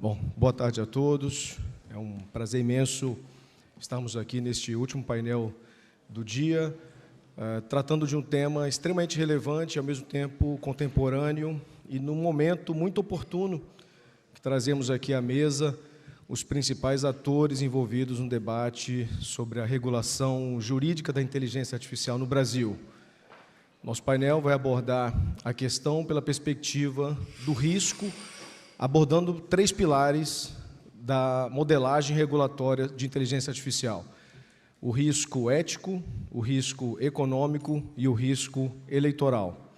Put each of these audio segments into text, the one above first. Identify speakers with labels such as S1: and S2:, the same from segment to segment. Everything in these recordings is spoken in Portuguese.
S1: Bom, boa tarde a todos. É um prazer imenso estarmos aqui neste último painel do dia, tratando de um tema extremamente relevante, ao mesmo tempo contemporâneo, e num momento muito oportuno, que trazemos aqui à mesa os principais atores envolvidos no debate sobre a regulação jurídica da inteligência artificial no Brasil. Nosso painel vai abordar a questão pela perspectiva do risco, abordando 3 pilares da modelagem regulatória de inteligência artificial: o risco ético, o risco econômico e o risco eleitoral.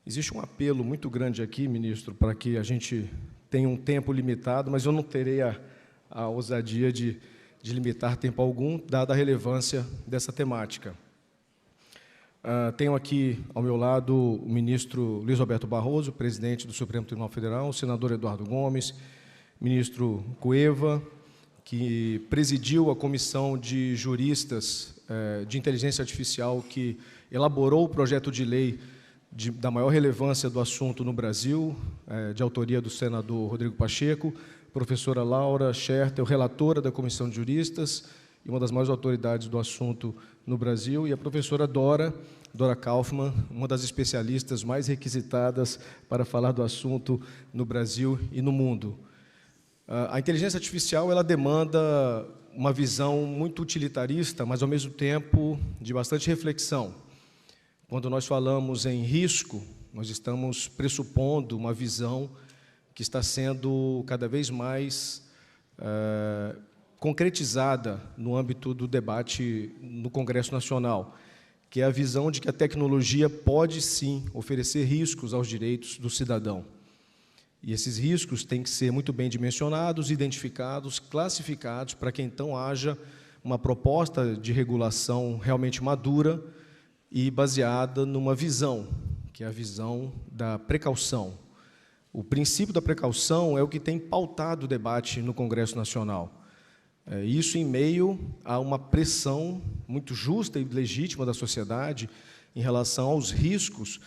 S1: Existe um apelo muito grande aqui, ministro, para que a gente tenha um tempo limitado, mas eu não terei a ousadia de limitar tempo algum, dada a relevância dessa temática. Tenho aqui ao meu lado o ministro Luiz Roberto Barroso, presidente do Supremo Tribunal Federal, o senador Eduardo Gomes, ministro Cueva, que presidiu a comissão de juristas de inteligência artificial que elaborou o projeto de lei da maior relevância do assunto no Brasil, de autoria do senador Rodrigo Pacheco, professora Laura Scherter, relatora da comissão de juristas e uma das maiores autoridades do assunto no Brasil, e a professora Dora Kaufmann, uma das especialistas mais requisitadas para falar do assunto no Brasil e no mundo. A inteligência artificial ela demanda uma visão muito utilitarista, mas, ao mesmo tempo, de bastante reflexão. Quando nós falamos em risco, nós estamos pressupondo uma visão que está sendo cada vez mais concretizada no âmbito do debate no Congresso Nacional, que é a visão de que a tecnologia pode, sim, oferecer riscos aos direitos do cidadão. E esses riscos têm que ser muito bem dimensionados, identificados, classificados, para que, então, haja uma proposta de regulação realmente madura e baseada numa visão, que é a visão da precaução. O princípio da precaução é o que tem pautado o debate no Congresso Nacional. Isso em meio a uma pressão muito justa e legítima da sociedade em relação aos riscos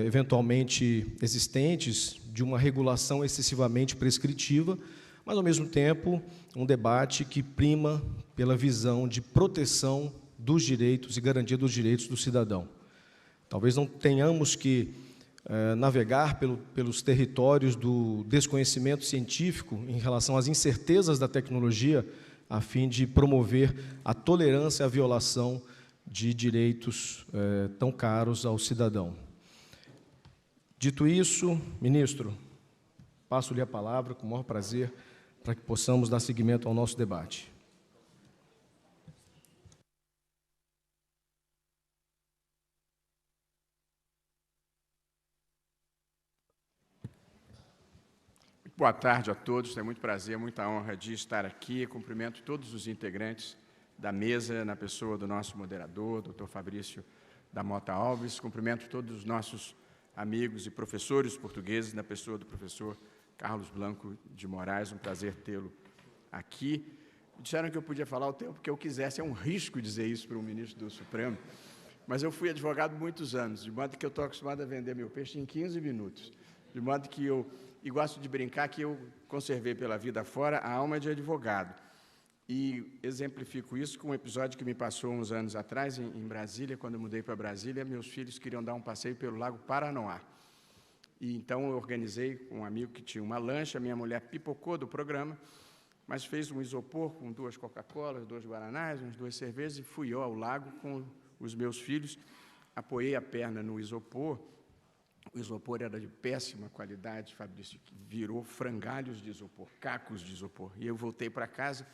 S1: eventualmente existentes de uma regulação excessivamente prescritiva, mas, ao mesmo tempo, um debate que prima pela visão de proteção dos direitos e garantia dos direitos do cidadão. Talvez não tenhamos que navegar pelos territórios do desconhecimento científico em relação às incertezas da tecnologia, a fim de promover a tolerância à violação de direitos tão caros ao cidadão. Dito isso, ministro, passo-lhe a palavra com o maior prazer para que possamos dar seguimento ao nosso debate.
S2: Boa tarde a todos, é muito prazer, muita honra de estar aqui. Cumprimento todos os integrantes da mesa, na pessoa do nosso moderador, Dr. Fabrício da Mota Alves. Cumprimento todos os nossos amigos e professores portugueses, na pessoa do professor Carlos Blanco de Moraes. Um prazer tê-lo aqui. Disseram que eu podia falar o tempo que eu quisesse, é um risco dizer isso para um ministro do Supremo, mas eu fui advogado muitos anos, de modo que eu estou acostumado a vender meu peixe em 15 minutos, de modo que e gosto de brincar que eu conservei pela vida fora a alma de advogado. E exemplifico isso com um episódio que me passou uns anos atrás, em Brasília. Quando eu mudei para Brasília, meus filhos queriam dar um passeio pelo Lago Paranoá. E então eu organizei com um amigo que tinha uma lancha, minha mulher pipocou do programa, mas fez um isopor com 2 Coca-Colas, 2 Guaranás, umas 2 cervejas, e fui eu ao lago com os meus filhos, apoiei a perna no isopor. O isopor era de péssima qualidade, Fabrício, que virou frangalhos de isopor, cacos de isopor. E eu voltei para casa,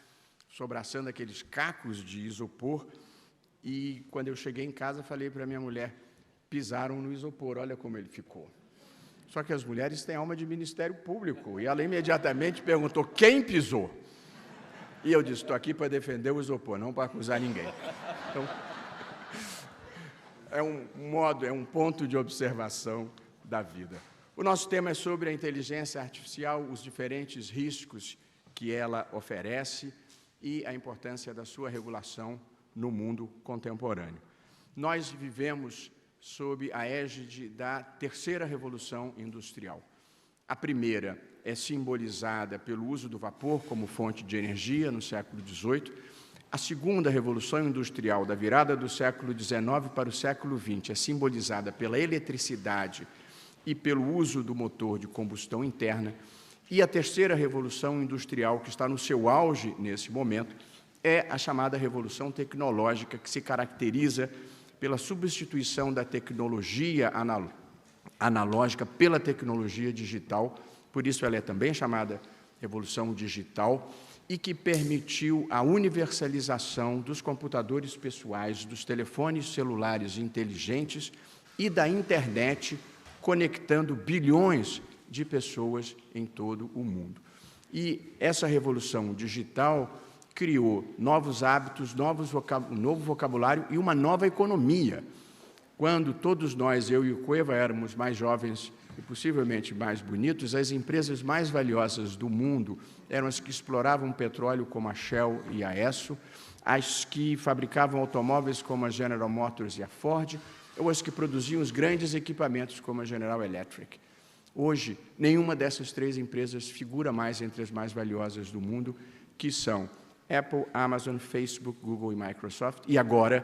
S2: sobraçando aqueles cacos de isopor, e quando eu cheguei em casa, falei para minha mulher, pisaram no isopor, olha como ele ficou. Só que as mulheres têm alma de Ministério Público, e ela imediatamente perguntou, quem pisou? E eu disse, estou aqui para defender o isopor, não para acusar ninguém. Então, é um ponto de observação da vida. O nosso tema é sobre a inteligência artificial, os diferentes riscos que ela oferece e a importância da sua regulação no mundo contemporâneo. Nós vivemos sob a égide da terceira revolução industrial. A primeira é simbolizada pelo uso do vapor como fonte de energia no século XVIII. A segunda revolução industrial, da virada do século XIX para o século XX, é simbolizada pela eletricidade e pelo uso do motor de combustão interna. E a terceira revolução industrial, que está no seu auge nesse momento, é a chamada revolução tecnológica, que se caracteriza pela substituição da tecnologia analógica pela tecnologia digital, por isso ela é também chamada revolução digital, e que permitiu a universalização dos computadores pessoais, dos telefones celulares inteligentes e da internet, conectando bilhões de pessoas em todo o mundo. E essa revolução digital criou novos hábitos, um novo vocabulário e uma nova economia. Quando todos nós, eu e o Cueva, éramos mais jovens e possivelmente mais bonitos, as empresas mais valiosas do mundo eram as que exploravam petróleo, como a Shell e a Esso, as que fabricavam automóveis, como a General Motors e a Ford, ou as que produziam os grandes equipamentos, como a General Electric. Hoje, nenhuma dessas três empresas figura mais entre as mais valiosas do mundo, que são Apple, Amazon, Facebook, Google e Microsoft, e agora,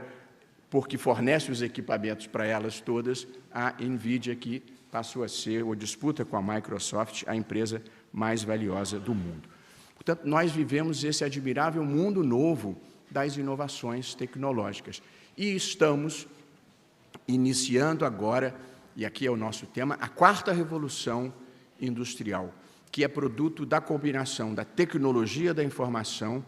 S2: porque fornece os equipamentos para elas todas, a NVIDIA, que passou a ser, ou disputa com a Microsoft, a empresa mais valiosa do mundo. Portanto, nós vivemos esse admirável mundo novo das inovações tecnológicas. E estamos iniciando agora, e aqui é o nosso tema, a quarta revolução industrial, que é produto da combinação da tecnologia da informação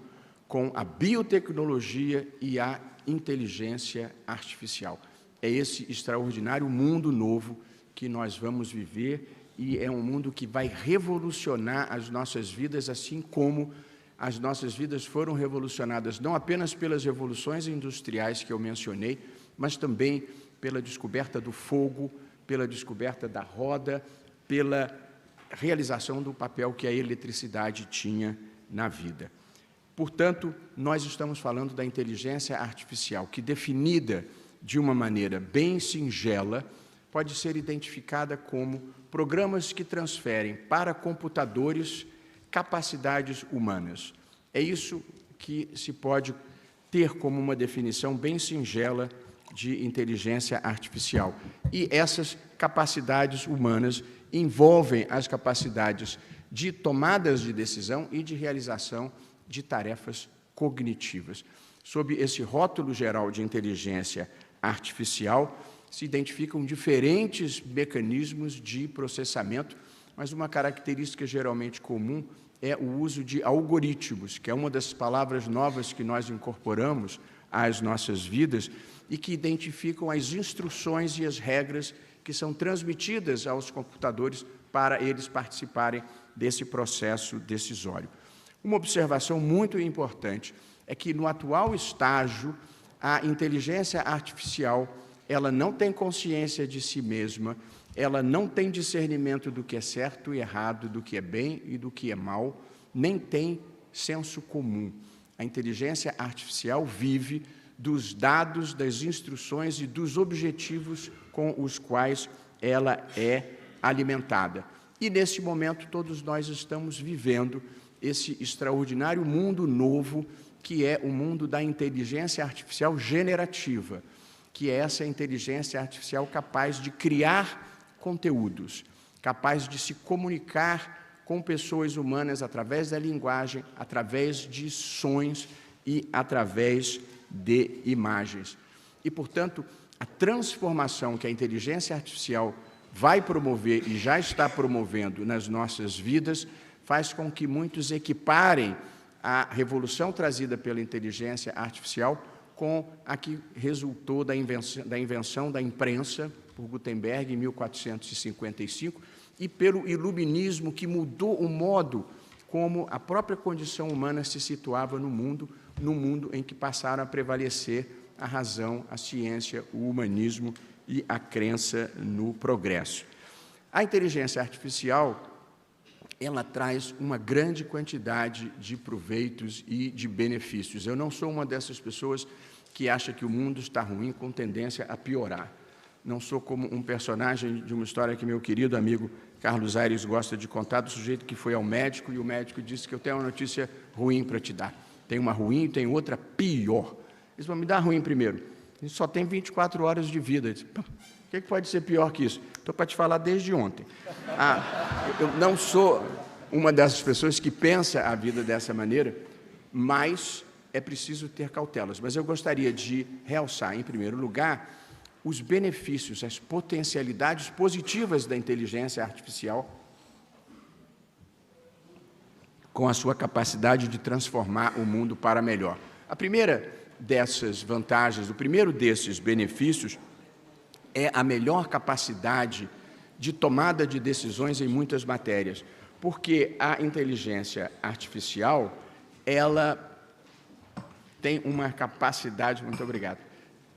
S2: com a biotecnologia e a inteligência artificial. É esse extraordinário mundo novo que nós vamos viver, e é um mundo que vai revolucionar as nossas vidas, assim como as nossas vidas foram revolucionadas não apenas pelas revoluções industriais que eu mencionei, mas também pela descoberta do fogo, pela descoberta da roda, pela realização do papel que a eletricidade tinha na vida. Portanto, nós estamos falando da inteligência artificial, que, definida de uma maneira bem singela, pode ser identificada como programas que transferem para computadores capacidades humanas. É isso que se pode ter como uma definição bem singela de inteligência artificial. E essas capacidades humanas envolvem as capacidades de tomadas de decisão e de realização de tarefas cognitivas. Sob esse rótulo geral de inteligência artificial, se identificam diferentes mecanismos de processamento, mas uma característica geralmente comum é o uso de algoritmos, que é uma das palavras novas que nós incorporamos às nossas vidas e que identificam as instruções e as regras que são transmitidas aos computadores para eles participarem desse processo decisório. Uma observação muito importante é que, no atual estágio, a inteligência artificial ela não tem consciência de si mesma, ela não tem discernimento do que é certo e errado, do que é bem e do que é mal, nem tem senso comum. A inteligência artificial vive dos dados, das instruções e dos objetivos com os quais ela é alimentada. E, nesse momento, todos nós estamos vivendo esse extraordinário mundo novo, que é o mundo da inteligência artificial generativa, que é essa inteligência artificial capaz de criar conteúdos, capaz de se comunicar com pessoas humanas através da linguagem, através de sons e através de imagens. E, portanto, a transformação que a inteligência artificial vai promover e já está promovendo nas nossas vidas faz com que muitos equiparem a revolução trazida pela inteligência artificial com a que resultou da invenção da imprensa por Gutenberg em 1455 e pelo iluminismo, que mudou o modo como a própria condição humana se situava no mundo em que passaram a prevalecer a razão, a ciência, o humanismo e a crença no progresso. A inteligência artificial, ela traz uma grande quantidade de proveitos e de benefícios. Eu não sou uma dessas pessoas que acha que o mundo está ruim com tendência a piorar. não sou como um personagem de uma história que meu querido amigo Carlos Aires gosta de contar, do sujeito que foi ao médico e o médico disse que eu tenho uma notícia ruim para te dar. Tem uma ruim e tem outra pior. Eles vão me dar a ruim primeiro. A gente só tem 24 horas de vida. Eu disse, o que pode ser pior que isso? Estou para te falar desde ontem. Eu não sou uma dessas pessoas que pensa a vida dessa maneira, mas é preciso ter cautelas. Mas eu gostaria de realçar, em primeiro lugar, os benefícios, as potencialidades positivas da inteligência artificial com a sua capacidade de transformar o mundo para melhor. A primeira dessas vantagens, o primeiro desses benefícios é a melhor capacidade de tomada de decisões em muitas matérias, porque a inteligência artificial, ela tem uma capacidade, muito obrigado,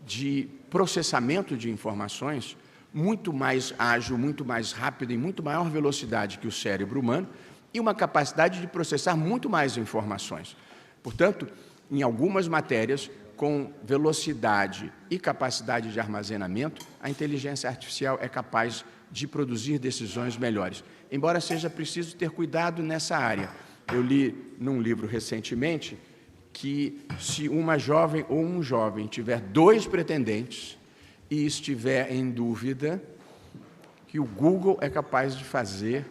S2: de processamento de informações muito mais ágil, muito mais rápido, em muito maior velocidade que o cérebro humano, e uma capacidade de processar muito mais informações. Portanto, em algumas matérias, com velocidade e capacidade de armazenamento, a inteligência artificial é capaz de produzir decisões melhores. Embora seja preciso ter cuidado nessa área. Eu li num livro recentemente que se uma jovem ou um jovem tiver 2 pretendentes e estiver em dúvida, que o Google é capaz de fazer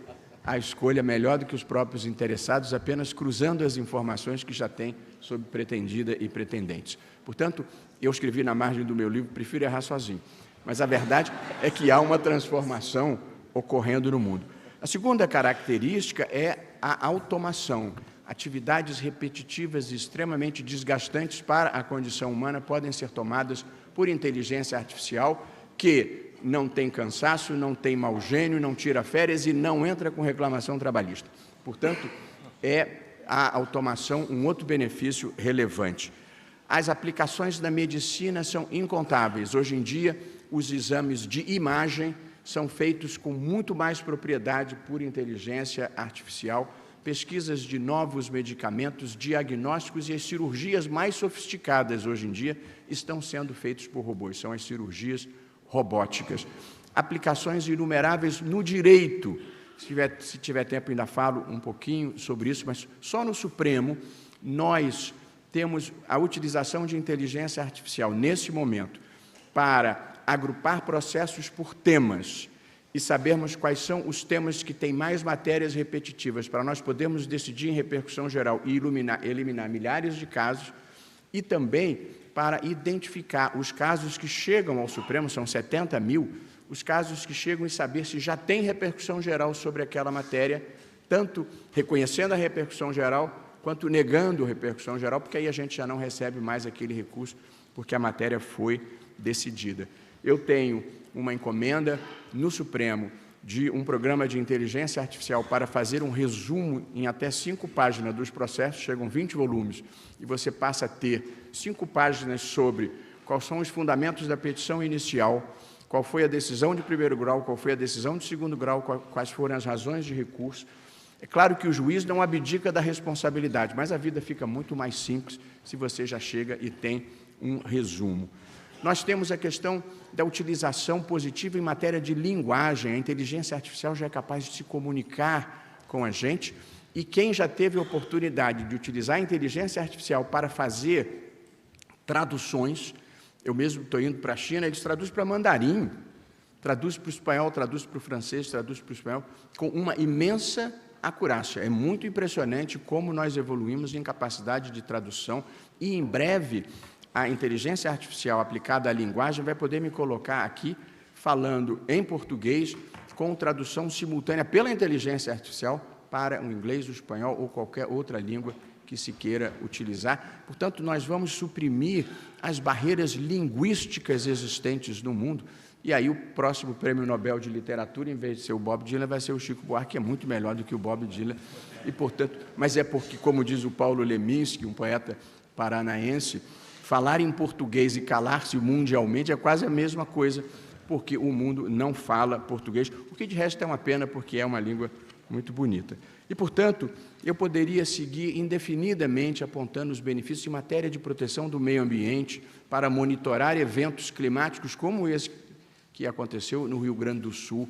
S2: a escolha melhor do que os próprios interessados, apenas cruzando as informações que já tem sobre pretendida e pretendentes. Portanto, eu escrevi na margem do meu livro, prefiro errar sozinho. Mas a verdade é que há uma transformação ocorrendo no mundo. A segunda característica é a automação. Atividades repetitivas e extremamente desgastantes para a condição humana podem ser tomadas por inteligência artificial que não tem cansaço, não tem mau gênio, não tira férias e não entra com reclamação trabalhista. Portanto, é a automação um outro benefício relevante. As aplicações da medicina são incontáveis. Hoje em dia, os exames de imagem são feitos com muito mais propriedade por inteligência artificial, pesquisas de novos medicamentos, diagnósticos e as cirurgias mais sofisticadas hoje em dia estão sendo feitas por robôs, são as cirurgias robóticas. Aplicações inumeráveis no direito. Se tiver tempo, ainda falo um pouquinho sobre isso, mas só no Supremo nós temos a utilização de inteligência artificial, nesse momento, para agrupar processos por temas e sabermos quais são os temas que têm mais matérias repetitivas, para nós podermos decidir em repercussão geral e eliminar milhares de casos, e também para identificar os casos que chegam ao Supremo, são 70 mil, os casos que chegam e saber se já tem repercussão geral sobre aquela matéria, tanto reconhecendo a repercussão geral, quanto negando a repercussão geral, porque aí a gente já não recebe mais aquele recurso, porque a matéria foi decidida. Eu tenho uma encomenda no Supremo de um programa de inteligência artificial para fazer um resumo em até 5 páginas dos processos, chegam 20 volumes, e você passa a ter 5 páginas sobre quais são os fundamentos da petição inicial, qual foi a decisão de primeiro grau, qual foi a decisão de segundo grau, quais foram as razões de recurso. É claro que o juiz não abdica da responsabilidade, mas a vida fica muito mais simples se você já chega e tem um resumo. Nós temos a questão da utilização positiva em matéria de linguagem. A inteligência artificial já é capaz de se comunicar com a gente, e quem já teve a oportunidade de utilizar a inteligência artificial para fazer traduções, eu mesmo estou indo para a China, eles traduzem para mandarim, traduz para o espanhol, traduz para o francês, traduz para o espanhol, com uma imensa acurácia. É muito impressionante como nós evoluímos em capacidade de tradução, e em breve a inteligência artificial aplicada à linguagem vai poder me colocar aqui falando em português com tradução simultânea pela inteligência artificial para o inglês, o espanhol ou qualquer outra língua que se queira utilizar. Portanto, nós vamos suprimir as barreiras linguísticas existentes no mundo, e aí o próximo Prêmio Nobel de Literatura, em vez de ser o Bob Dylan, vai ser o Chico Buarque, que é muito melhor do que o Bob Dylan, e, portanto, mas é porque, como diz o Paulo Leminski, um poeta paranaense, falar em português e calar-se mundialmente é quase a mesma coisa, porque o mundo não fala português, o que de resto é uma pena, porque é uma língua muito bonita. E, portanto, eu poderia seguir indefinidamente apontando os benefícios em matéria de proteção do meio ambiente, para monitorar eventos climáticos como esse que aconteceu no Rio Grande do Sul,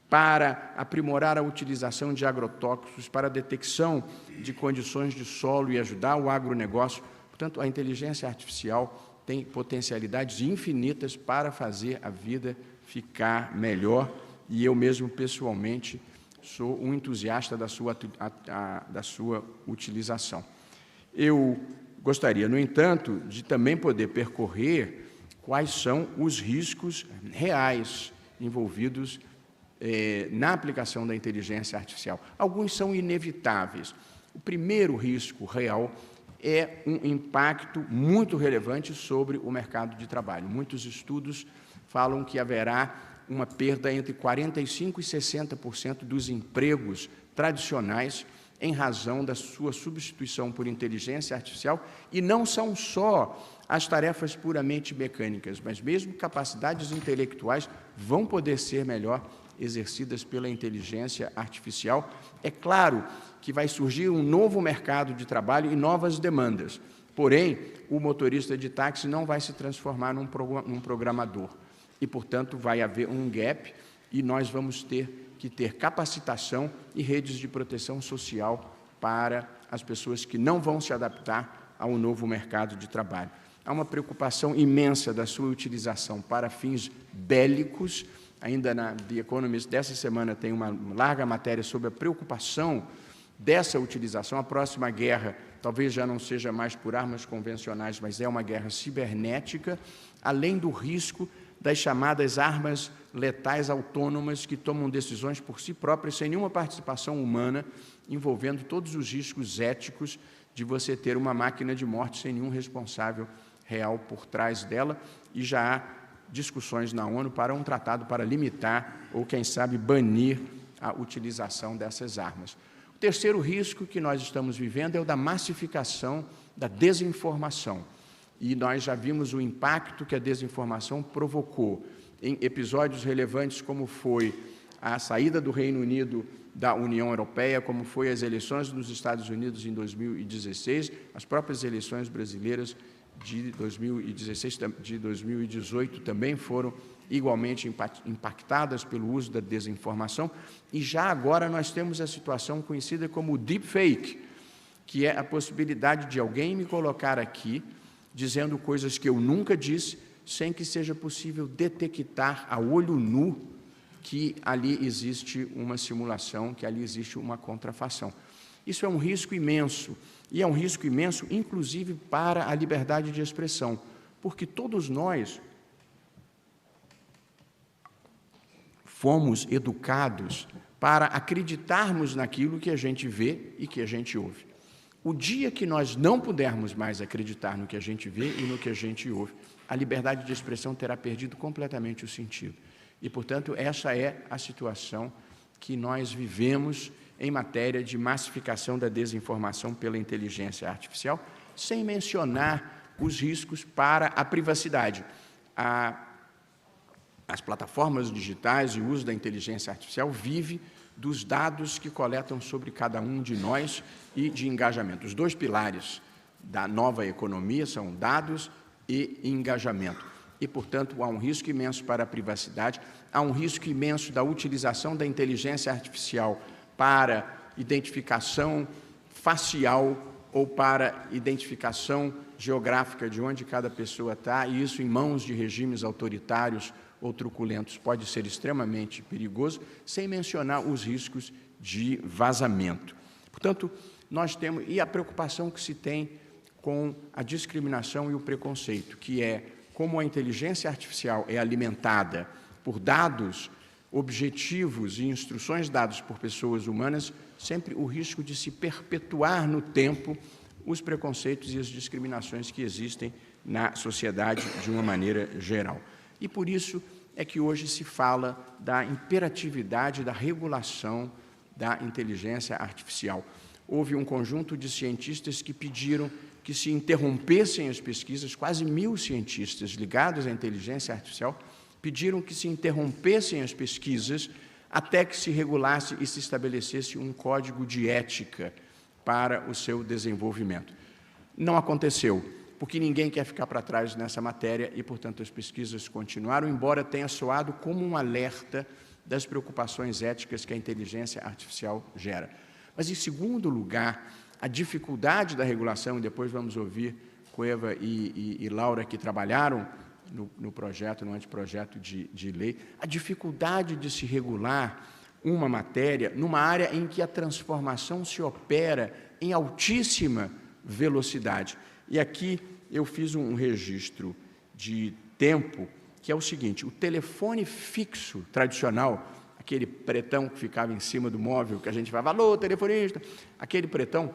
S2: para aprimorar a utilização de agrotóxicos, para a detecção de condições de solo e ajudar o agronegócio. Portanto, a inteligência artificial tem potencialidades infinitas para fazer a vida ficar melhor, e eu mesmo, pessoalmente, sou um entusiasta da sua utilização. Eu gostaria, no entanto, de também poder percorrer quais são os riscos reais envolvidos na aplicação da inteligência artificial. Alguns são inevitáveis. O primeiro risco real é um impacto muito relevante sobre o mercado de trabalho. Muitos estudos falam que haverá uma perda entre 45% e 60% dos empregos tradicionais em razão da sua substituição por inteligência artificial, e não são só as tarefas puramente mecânicas, mas mesmo capacidades intelectuais vão poder ser melhor exercidas pela inteligência artificial. É claro que vai surgir um novo mercado de trabalho e novas demandas, porém, o motorista de táxi não vai se transformar num programador, e, portanto, vai haver um gap, e nós vamos ter que ter capacitação e redes de proteção social para as pessoas que não vão se adaptar ao novo mercado de trabalho. Há uma preocupação imensa da sua utilização para fins bélicos. Ainda na The Economist dessa semana tem uma larga matéria sobre a preocupação dessa utilização. A próxima guerra talvez já não seja mais por armas convencionais, mas é uma guerra cibernética, além do risco das chamadas armas letais autônomas, que tomam decisões por si próprias, sem nenhuma participação humana, envolvendo todos os riscos éticos de você ter uma máquina de morte sem nenhum responsável real por trás dela, e já há discussões na ONU para um tratado para limitar ou, quem sabe, banir a utilização dessas armas. O terceiro risco que nós estamos vivendo é o da massificação da desinformação. E nós já vimos o impacto que a desinformação provocou em episódios relevantes, como foi a saída do Reino Unido da União Europeia, como foi as eleições nos Estados Unidos em 2016, as próprias eleições brasileiras de 2016, de 2018 também foram igualmente impactadas pelo uso da desinformação, e já agora nós temos a situação conhecida como deepfake, que é a possibilidade de alguém me colocar aqui dizendo coisas que eu nunca disse, sem que seja possível detectar a olho nu que ali existe uma simulação, que ali existe uma contrafação. Isso é um risco imenso, e é um risco imenso, inclusive, para a liberdade de expressão, porque todos nós fomos educados para acreditarmos naquilo que a gente vê e que a gente ouve. O dia que nós não pudermos mais acreditar no que a gente vê e no que a gente ouve, a liberdade de expressão terá perdido completamente o sentido. E, portanto, essa é a situação que nós vivemos em matéria de massificação da desinformação pela inteligência artificial, sem mencionar os riscos para a privacidade. As plataformas digitais e o uso da inteligência artificial vive dos dados que coletam sobre cada um de nós e de engajamento. Os dois pilares da nova economia são dados e engajamento. E, portanto, há um risco imenso para a privacidade, há um risco imenso da utilização da inteligência artificial para identificação facial ou para identificação geográfica de onde cada pessoa está, e isso em mãos de regimes autoritários ou truculentos pode ser extremamente perigoso, sem mencionar os riscos de vazamento. Portanto, nós temos, e a preocupação que se tem com a discriminação e o preconceito, que é como a inteligência artificial é alimentada por dados objetivos e instruções dadas por pessoas humanas, sempre o risco de se perpetuar no tempo os preconceitos e as discriminações que existem na sociedade de uma maneira geral. E por isso é que hoje se fala da imperatividade da regulação da inteligência artificial. Houve um conjunto de cientistas que pediram que se interrompessem as pesquisas, quase 1000 cientistas ligados à inteligência artificial pediram que se interrompessem as pesquisas até que se regulasse e se estabelecesse um código de ética para o seu desenvolvimento. Não aconteceu. Porque ninguém quer ficar para trás nessa matéria e, portanto, as pesquisas continuaram, embora tenha soado como um alerta das preocupações éticas que a inteligência artificial gera. Mas, em segundo lugar, a dificuldade da regulação, e depois vamos ouvir Cueva e Laura, que trabalharam no projeto, no anteprojeto de lei, a dificuldade de se regular uma matéria numa área em que a transformação se opera em altíssima velocidade. E aqui eu fiz um registro de tempo, que é o seguinte: o telefone fixo tradicional, aquele pretão que ficava em cima do móvel, que a gente falava, alô, telefonista, aquele pretão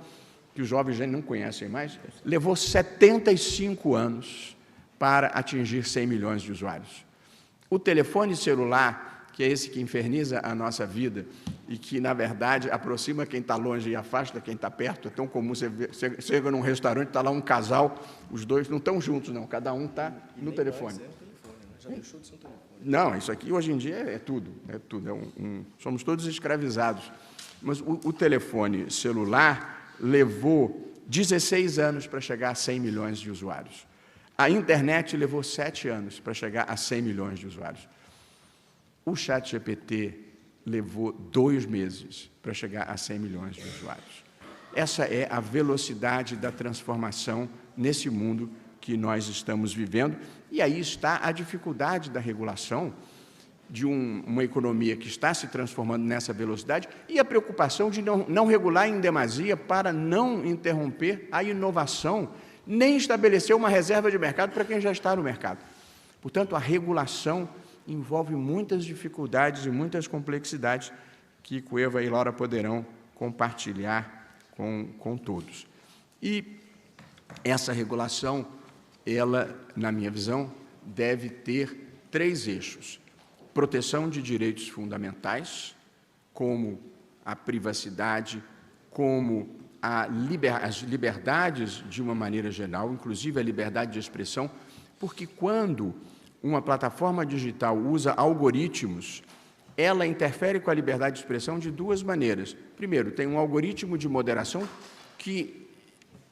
S2: que os jovens já não conhecem mais, levou 75 anos para atingir 100 milhões de usuários. O telefone celular, que é esse que inferniza a nossa vida e que, na verdade, aproxima quem está longe e afasta quem está perto, é tão comum, você chega num restaurante, está lá um casal, os dois não estão juntos, não, cada um está no telefone.
S1: Já deixou de ser um telefone.
S2: Não, isso aqui hoje em dia é tudo, somos todos escravizados. Mas o telefone celular levou 16 anos para chegar a 100 milhões de usuários. A internet levou 7 anos para chegar a 100 milhões de usuários. O ChatGPT levou 2 meses para chegar a 100 milhões de usuários. Essa é a velocidade da transformação nesse mundo que nós estamos vivendo. E aí está a dificuldade da regulação de uma economia que está se transformando nessa velocidade e a preocupação de não regular em demasia para não interromper a inovação, nem estabelecer uma reserva de mercado para quem já está no mercado. Portanto, a regulação envolve muitas dificuldades e muitas complexidades que Cueva e Laura poderão compartilhar com todos. E essa regulação, ela, na minha visão, deve ter 3 eixos: proteção de direitos fundamentais, como a privacidade, como as liberdades de uma maneira geral, inclusive a liberdade de expressão, porque quando uma plataforma digital usa algoritmos, ela interfere com a liberdade de expressão de 2 maneiras. Primeiro, tem um algoritmo de moderação que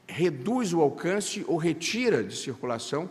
S2: reduz o alcance ou retira de circulação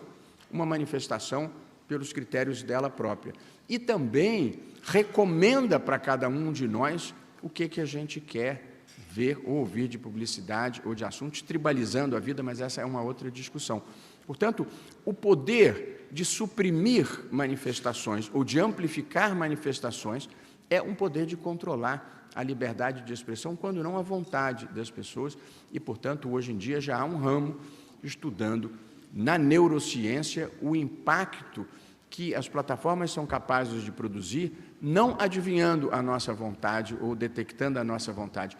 S2: uma manifestação pelos critérios dela própria. E também recomenda para cada um de nós o que a gente quer ver ou ouvir de publicidade ou de assuntos, tribalizando a vida, mas essa é uma outra discussão. Portanto, o poder de suprimir manifestações ou de amplificar manifestações é um poder de controlar a liberdade de expressão, quando não a vontade das pessoas, e, portanto, hoje em dia já há um ramo estudando na neurociência o impacto que as plataformas são capazes de produzir, não adivinhando a nossa vontade ou detectando a nossa vontade,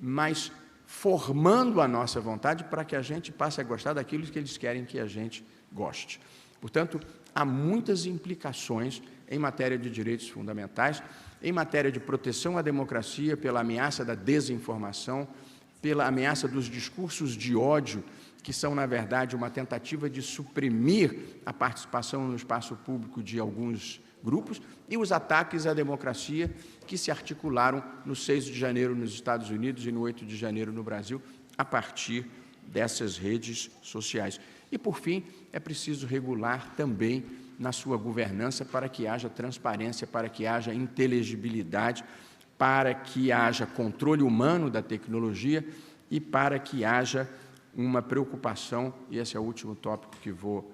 S2: mas formando a nossa vontade para que a gente passe a gostar daquilo que eles querem que a gente goste. Portanto, há muitas implicações em matéria de direitos fundamentais, em matéria de proteção à democracia pela ameaça da desinformação, pela ameaça dos discursos de ódio, que são, na verdade, uma tentativa de suprimir a participação no espaço público de alguns grupos, e os ataques à democracia que se articularam no 6 de janeiro nos Estados Unidos e no 8 de janeiro no Brasil, a partir dessas redes sociais. E, por fim, é preciso regular também na sua governança para que haja transparência, para que haja inteligibilidade, para que haja controle humano da tecnologia e para que haja uma preocupação, e esse é o último tópico que vou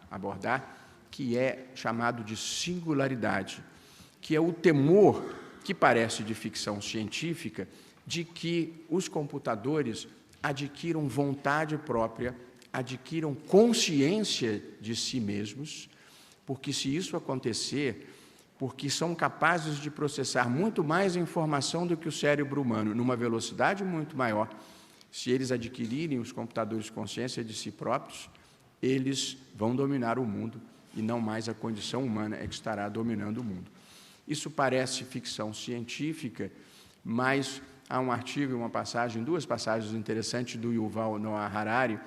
S2: abordar, que é chamado de singularidade, que é o temor, que parece de ficção científica, de que os computadores adquiram vontade própria, adquiram consciência de si mesmos, porque se isso acontecer, porque são capazes de processar muito mais informação do que o cérebro humano, numa velocidade muito maior, se eles adquirirem os computadores consciência de si próprios, eles vão dominar o mundo e não mais a condição humana é que estará dominando o mundo. Isso parece ficção científica, mas há um artigo e uma passagem, 2 passagens interessantes do Yuval Noah Harari,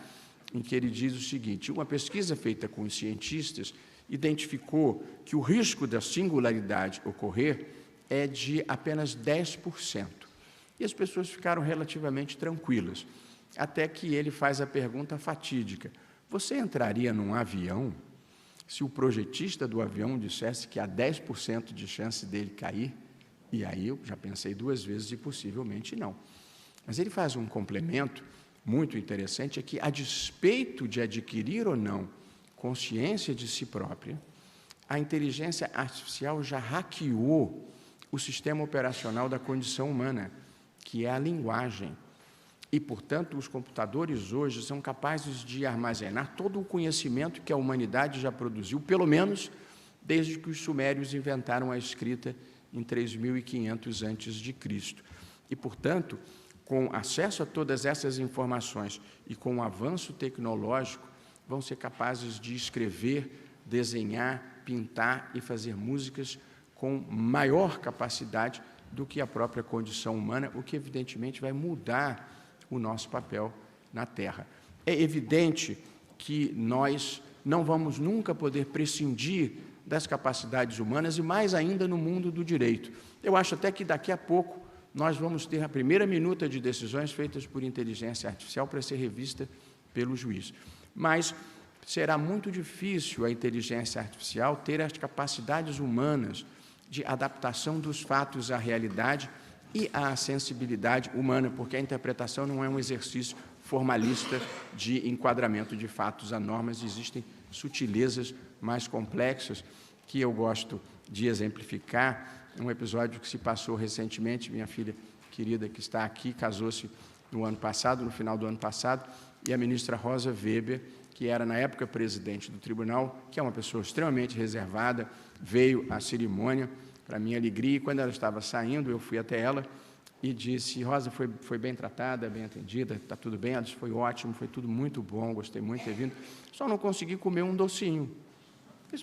S2: em que ele diz o seguinte: uma pesquisa feita com os cientistas identificou que o risco da singularidade ocorrer é de apenas 10%. E as pessoas ficaram relativamente tranquilas, até que ele faz a pergunta fatídica: Você entraria num avião se o projetista do avião dissesse que há 10% de chance dele cair? E aí eu já pensei 2 vezes e possivelmente não. Mas ele faz um complemento muito interessante, é que, a despeito de adquirir ou não consciência de si própria, a inteligência artificial já hackeou o sistema operacional da condição humana, que é a linguagem. E, portanto, os computadores hoje são capazes de armazenar todo o conhecimento que a humanidade já produziu, pelo menos desde que os sumérios inventaram a escrita em 3.500 a.C. E, portanto, com acesso a todas essas informações e com o avanço tecnológico, vão ser capazes de escrever, desenhar, pintar e fazer músicas com maior capacidade do que a própria condição humana, o que, evidentemente, vai mudar o nosso papel na Terra. É evidente que nós não vamos nunca poder prescindir das capacidades humanas, e mais ainda no mundo do direito. Eu acho até que daqui a pouco nós vamos ter a primeira minuta de decisões feitas por inteligência artificial para ser revista pelo juiz. Mas será muito difícil a inteligência artificial ter as capacidades humanas de adaptação dos fatos à realidade e à sensibilidade humana, porque a interpretação não é um exercício formalista de enquadramento de fatos a normas, existem sutilezas mais complexas que eu gosto de exemplificar. Um episódio que se passou recentemente, minha filha querida que está aqui, casou-se no ano passado, no final do ano passado, e a ministra Rosa Weber, que era na época presidente do tribunal, que é uma pessoa extremamente reservada, veio à cerimônia, para minha alegria, e quando ela estava saindo, eu fui até ela e disse: Rosa, foi bem tratada, bem atendida, está tudo bem? Ela disse: foi ótimo, foi tudo muito bom, gostei muito de ter vindo, só não consegui comer um docinho.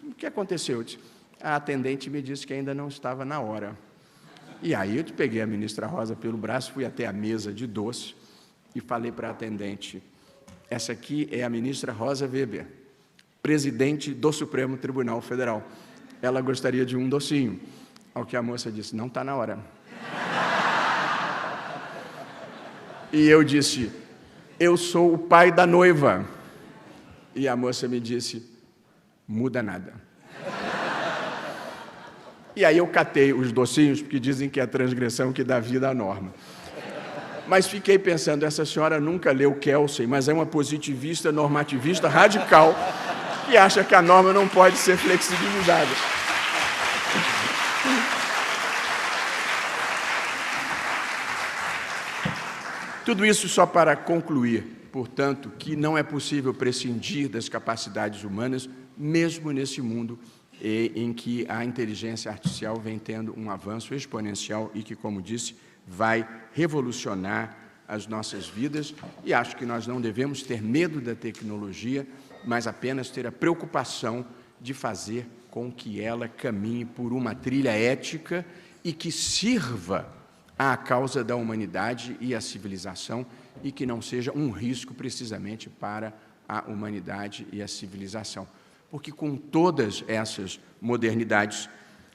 S2: O que aconteceu? Eu disse: a atendente me disse que ainda não estava na hora. E aí eu peguei a ministra Rosa pelo braço, fui até a mesa de doce e falei para a atendente: essa aqui é a ministra Rosa Weber, presidente do Supremo Tribunal Federal. Ela gostaria de um docinho. Ao que a moça disse: não está na hora. E eu disse: eu sou o pai da noiva. E a moça me disse: muda nada. E aí eu catei os docinhos, porque dizem que é a transgressão que dá vida à norma. Mas fiquei pensando, essa senhora nunca leu Kelsey, mas é uma positivista, normativista, radical, que acha que a norma não pode ser flexibilizada. Tudo isso só para concluir, portanto, que não é possível prescindir das capacidades humanas, mesmo nesse mundo em que a inteligência artificial vem tendo um avanço exponencial e que, como disse, vai revolucionar as nossas vidas. E acho que nós não devemos ter medo da tecnologia, mas apenas ter a preocupação de fazer com que ela caminhe por uma trilha ética e que sirva à causa da humanidade e à civilização, e que não seja um risco precisamente para a humanidade e a civilização. Porque com todas essas modernidades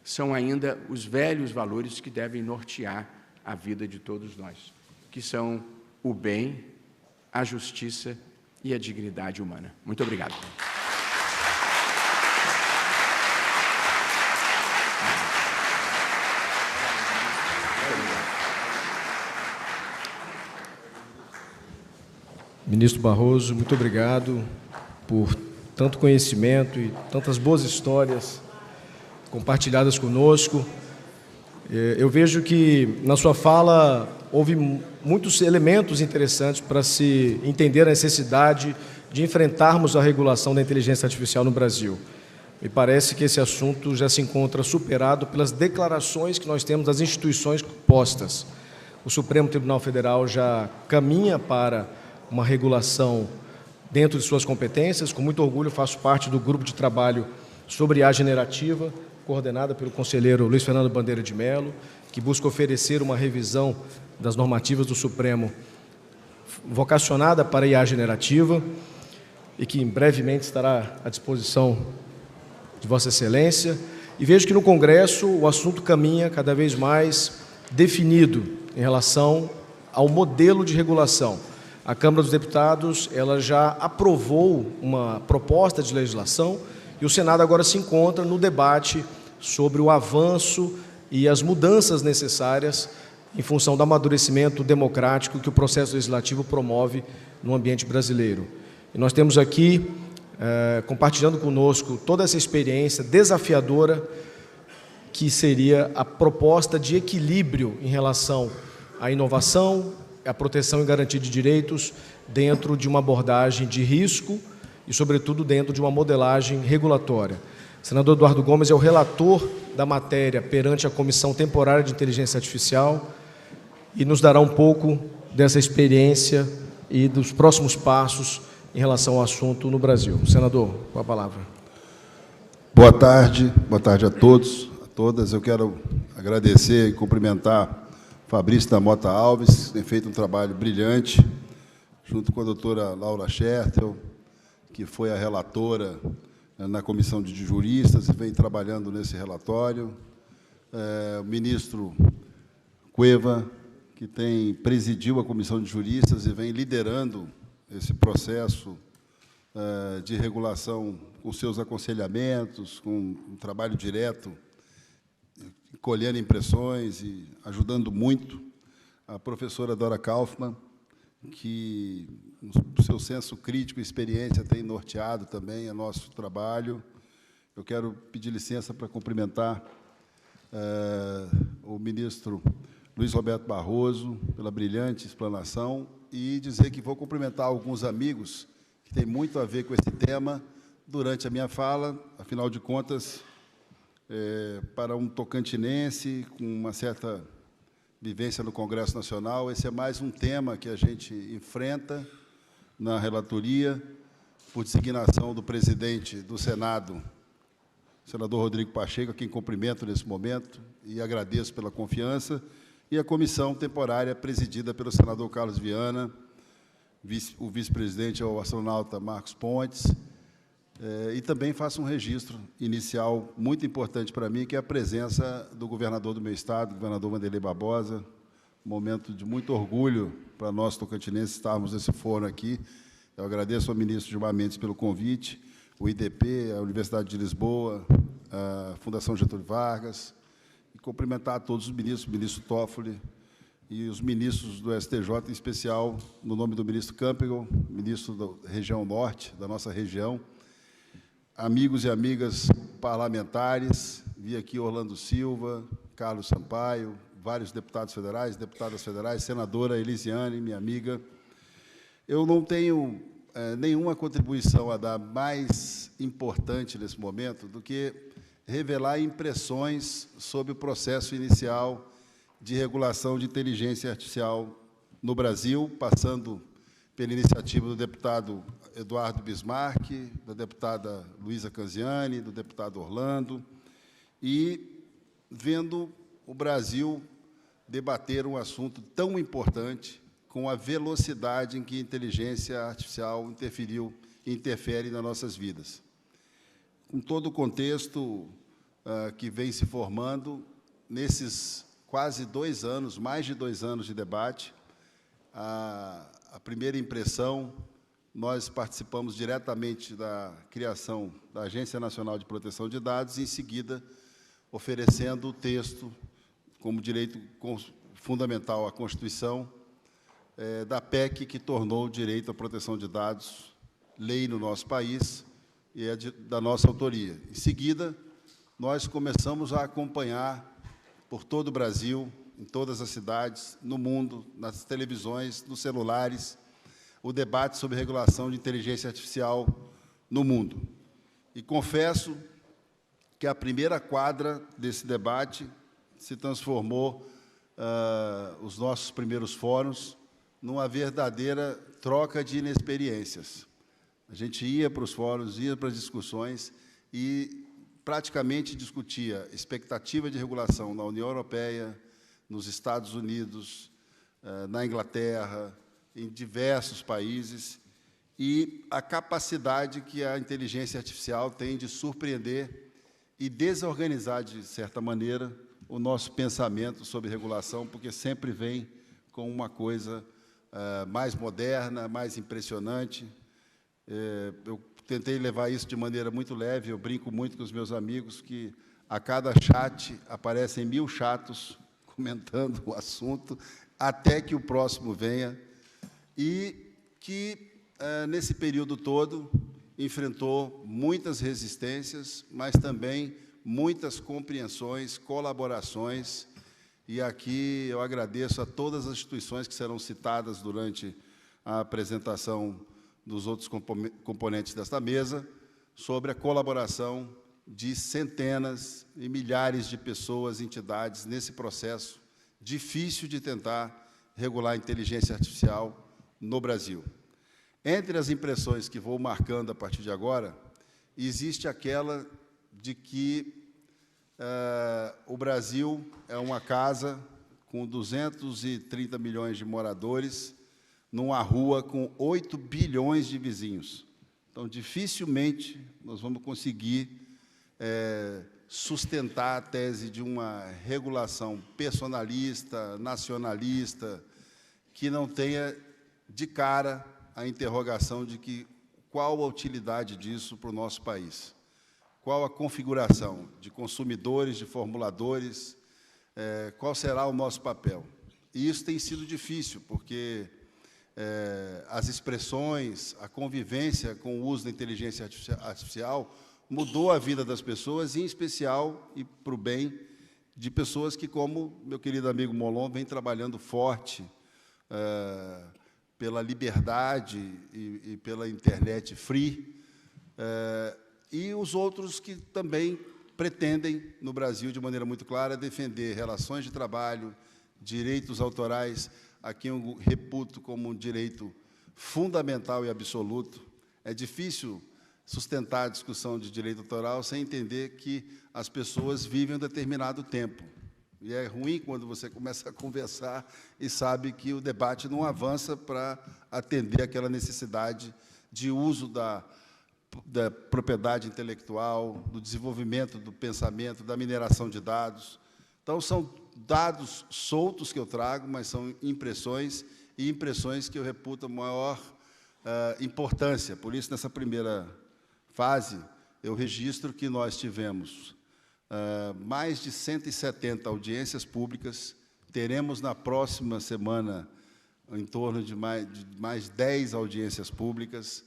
S2: são ainda os velhos valores que devem nortear a vida de todos nós, que são o bem, a justiça e a dignidade humana. Muito obrigado.
S1: Ministro Barroso, muito obrigado por tanto conhecimento e tantas boas histórias compartilhadas conosco. Eu vejo que na sua fala houve muitos elementos interessantes para se entender a necessidade de enfrentarmos a regulação da inteligência artificial no Brasil. Me parece que esse assunto já se encontra superado pelas declarações que nós temos das instituições postas. O Supremo Tribunal Federal já caminha para uma regulação dentro de suas competências. Com muito orgulho faço parte do grupo de trabalho sobre IA generativa, coordenada pelo conselheiro Luiz Fernando Bandeira de Mello, que busca oferecer uma revisão das normativas do Supremo vocacionada para a IA generativa e que brevemente estará à disposição de Vossa Excelência. E vejo que no Congresso o assunto caminha cada vez mais definido em relação ao modelo de regulação. a Câmara dos Deputados ela já aprovou uma proposta de legislação e o Senado agora se encontra no debate sobre o avanço e as mudanças necessárias em função do amadurecimento democrático que o processo legislativo promove no ambiente brasileiro. E nós temos aqui, compartilhando conosco toda essa experiência desafiadora, que seria a proposta de equilíbrio em relação à inovação, à proteção e garantia de direitos, dentro de uma abordagem de risco e, sobretudo, dentro de uma modelagem regulatória. O senador Eduardo Gomes é o relator da matéria perante a Comissão Temporária de Inteligência Artificial e nos dará um pouco dessa experiência e dos próximos passos em relação ao assunto no Brasil. Senador, com a palavra.
S3: Boa tarde a todos, a todas. Eu quero agradecer e cumprimentar Fabrício da Mota Alves, que tem feito um trabalho brilhante, junto com a doutora Laura Schertel, que foi a relatora na Comissão de Juristas e vem trabalhando nesse relatório, o ministro Cueva, que presidiu a Comissão de Juristas e vem liderando esse processo de regulação com seus aconselhamentos, com um trabalho direto, colhendo impressões e ajudando muito a professora Dora Kaufmann, que, no seu senso crítico e experiência, tem norteado também o nosso trabalho. Eu quero pedir licença para cumprimentar o ministro Luiz Roberto Barroso pela brilhante explanação e dizer que vou cumprimentar alguns amigos que têm muito a ver com esse tema durante a minha fala. Afinal de contas, para um tocantinense com uma certa vivência no Congresso Nacional, esse é mais um tema que a gente enfrenta na relatoria, por designação do presidente do Senado, senador Rodrigo Pacheco, a quem cumprimento nesse momento e agradeço pela confiança, e a comissão temporária presidida pelo senador Carlos Viana, o vice-presidente é o astronauta Marcos Pontes, e também faço um registro inicial muito importante para mim, que é a presença do governador do meu estado, o governador Wanderlei Barbosa, um momento de muito orgulho para nós tocantinenses estarmos nesse fórum aqui. Eu agradeço ao ministro Gilmar Mendes pelo convite, o IDP, a Universidade de Lisboa, a Fundação Getúlio Vargas, e cumprimentar a todos os ministros, o ministro Toffoli e os ministros do STJ, em especial, no nome do ministro Campbell, ministro da região norte, da nossa região, amigos e amigas parlamentares, vi aqui Orlando Silva, Carlos Sampaio, vários deputados federais, deputadas federais, senadora Elisiane, minha amiga. Eu não tenho nenhuma contribuição a dar mais importante nesse momento do que revelar impressões sobre o processo inicial de regulação de inteligência artificial no Brasil, passando pela iniciativa do deputado Eduardo Bismarck, da deputada Luísa Canziani, do deputado Orlando, e vendo o Brasil debater um assunto tão importante com a velocidade em que a inteligência artificial interfere nas nossas vidas. Com todo o contexto que vem se formando, nesses quase 2 anos, mais de 2 anos de debate, a primeira impressão, nós participamos diretamente da criação da Agência Nacional de Proteção de Dados, e, em seguida, oferecendo o texto como direito fundamental à Constituição, da PEC, que tornou o direito à proteção de dados lei no nosso país, e é da nossa autoria. Em seguida, nós começamos a acompanhar por todo o Brasil, em todas as cidades, no mundo, nas televisões, nos celulares, o debate sobre regulação de inteligência artificial no mundo. E confesso que a primeira quadra desse debate se transformou, os nossos primeiros fóruns, numa verdadeira troca de inexperiências. A gente ia para os fóruns, ia para as discussões e praticamente discutia expectativa de regulação na União Europeia, nos Estados Unidos, na Inglaterra, em diversos países, e a capacidade que a inteligência artificial tem de surpreender e desorganizar, de certa maneira, o nosso pensamento sobre regulação, porque sempre vem com uma coisa mais moderna, mais impressionante. Eu tentei levar isso de maneira muito leve, eu brinco muito com os meus amigos que a cada chat aparecem 1000 chatos comentando o assunto, até que o próximo venha, e que, nesse período todo, enfrentou muitas resistências, mas também muitas compreensões, colaborações, e aqui eu agradeço a todas as instituições que serão citadas durante a apresentação dos outros componentes desta mesa, sobre a colaboração de centenas e milhares de pessoas, entidades, nesse processo difícil de tentar regular a inteligência artificial no Brasil. Entre as impressões que vou marcando a partir de agora, existe aquela de que o Brasil é uma casa com 230 milhões de moradores, numa rua com 8 bilhões de vizinhos. Então, dificilmente nós vamos conseguir sustentar a tese de uma regulação personalista, nacionalista, que não tenha de cara a interrogação de que qual a utilidade disso para o nosso país, qual a configuração de consumidores, de formuladores, qual será o nosso papel. E isso tem sido difícil, porque as expressões, a convivência com o uso da inteligência artificial mudou a vida das pessoas, em especial e para o bem de pessoas que, como meu querido amigo Molon, vem trabalhando forte pela liberdade e pela internet free, e os outros que também pretendem, no Brasil, de maneira muito clara, defender relações de trabalho, direitos autorais, a quem eu reputo como um direito fundamental e absoluto. É difícil sustentar a discussão de direito autoral sem entender que as pessoas vivem um determinado tempo. E é ruim quando você começa a conversar e sabe que o debate não avança para atender aquela necessidade de uso da propriedade intelectual, do desenvolvimento do pensamento, da mineração de dados. Então, são dados soltos que eu trago, mas são impressões, e impressões que eu reputo a maior importância. Por isso, nessa primeira fase, eu registro que nós tivemos mais de 170 audiências públicas, teremos na próxima semana em torno de mais 10 audiências públicas,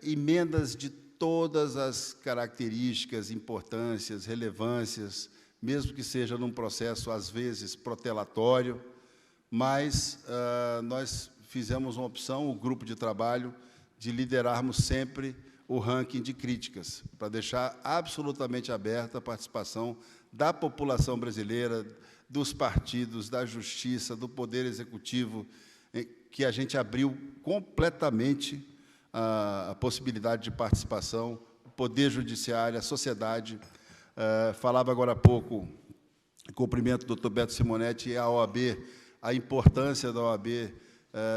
S3: emendas de todas as características, importâncias, relevâncias, mesmo que seja num processo, às vezes, protelatório, mas nós fizemos uma opção, o grupo de trabalho, de liderarmos sempre o ranking de críticas, para deixar absolutamente aberta a participação da população brasileira, dos partidos, da justiça, do Poder Executivo, que a gente abriu completamente a possibilidade de participação, o Poder Judiciário, a sociedade. Falava agora há pouco, cumprimento do Dr. Beto Simonetti e a OAB, a importância da OAB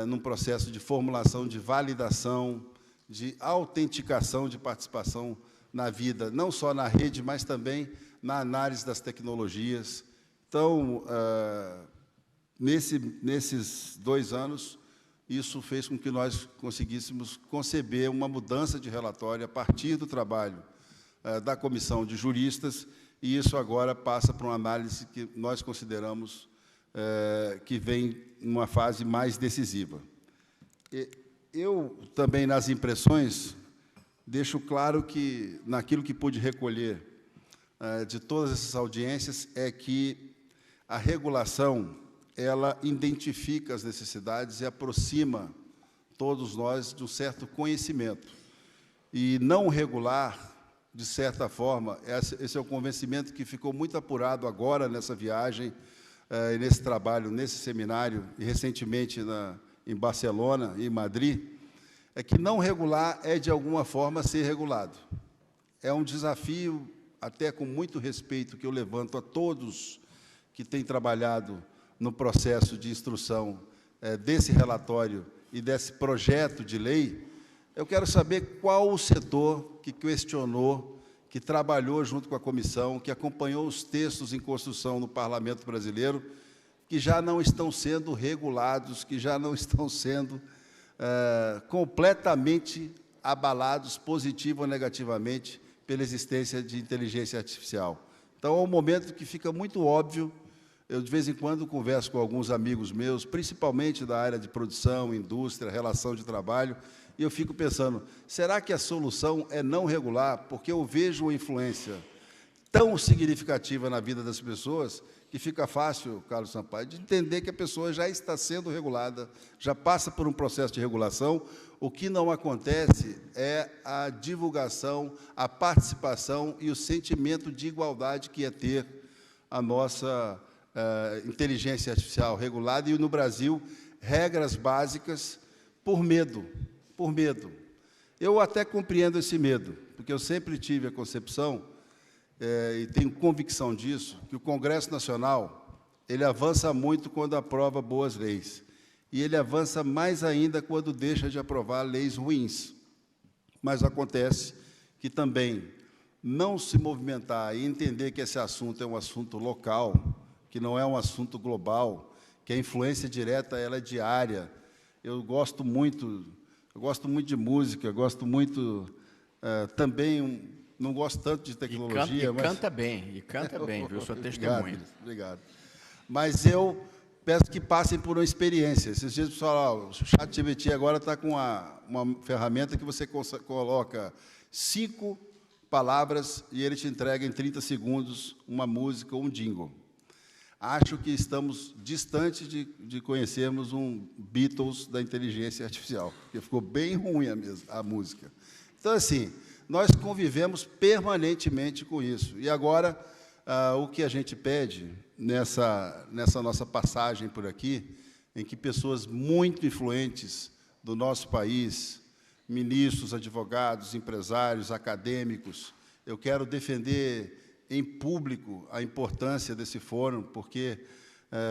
S3: num processo de formulação, de validação, de autenticação de participação na vida, não só na rede, mas também na análise das tecnologias. Então, nesses 2 anos, isso fez com que nós conseguíssemos conceber uma mudança de relatório a partir do trabalho da comissão de juristas, e isso agora passa para uma análise que nós consideramos que vem numa fase mais decisiva. Eu também, nas impressões, deixo claro que, naquilo que pude recolher de todas essas audiências, é que a regulação ela identifica as necessidades e aproxima todos nós de um certo conhecimento. E não regular, de certa forma, esse é o convencimento que ficou muito apurado agora nessa viagem, nesse trabalho, nesse seminário, e recentemente em Barcelona e em Madrid, é que não regular é, de alguma forma, ser regulado. É um desafio, até com muito respeito, que eu levanto a todos que têm trabalhado no processo de instrução desse relatório e desse projeto de lei. Eu quero saber qual o setor que questionou, que trabalhou junto com a comissão, que acompanhou os textos em construção no Parlamento brasileiro, que já não estão sendo regulados, que já não estão sendo completamente abalados, positivo ou negativamente, pela existência de inteligência artificial. Então, é um momento que fica muito óbvio. Eu, de vez em quando, converso com alguns amigos meus, principalmente da área de produção, indústria, relação de trabalho, e eu fico pensando, será que a solução é não regular? Porque eu vejo uma influência tão significativa na vida das pessoas que fica fácil, Carlos Sampaio, de entender que a pessoa já está sendo regulada, já passa por um processo de regulação. O que não acontece é a divulgação, a participação e o sentimento de igualdade que é ter a nossa inteligência artificial regulada, e, no Brasil, regras básicas por medo, por medo. Eu até compreendo esse medo, porque eu sempre tive a concepção, e tenho convicção disso, que o Congresso Nacional ele avança muito quando aprova boas leis, e ele avança mais ainda quando deixa de aprovar leis ruins. Mas acontece que também não se movimentar e entender que esse assunto é um assunto local, que não é um assunto global, que a influência direta ela é diária. Eu gosto muito de música, gosto muito também, não gosto tanto de tecnologia.
S2: Mas canta bem, viu? Sua testemunha.
S3: Obrigado. Mas eu peço que passem por uma experiência. Esses dias, pessoal, o ChatGPT agora está com uma ferramenta que você coloca 5 palavras e ele te entrega em 30 segundos uma música ou um jingle. Acho que estamos distantes de conhecermos um Beatles da inteligência artificial, porque ficou bem ruim a música. Então, assim, nós convivemos permanentemente com isso. E agora, o que a gente pede nessa nossa passagem por aqui, em que pessoas muito influentes do nosso país, ministros, advogados, empresários, acadêmicos, eu quero defender em público a importância desse fórum, porque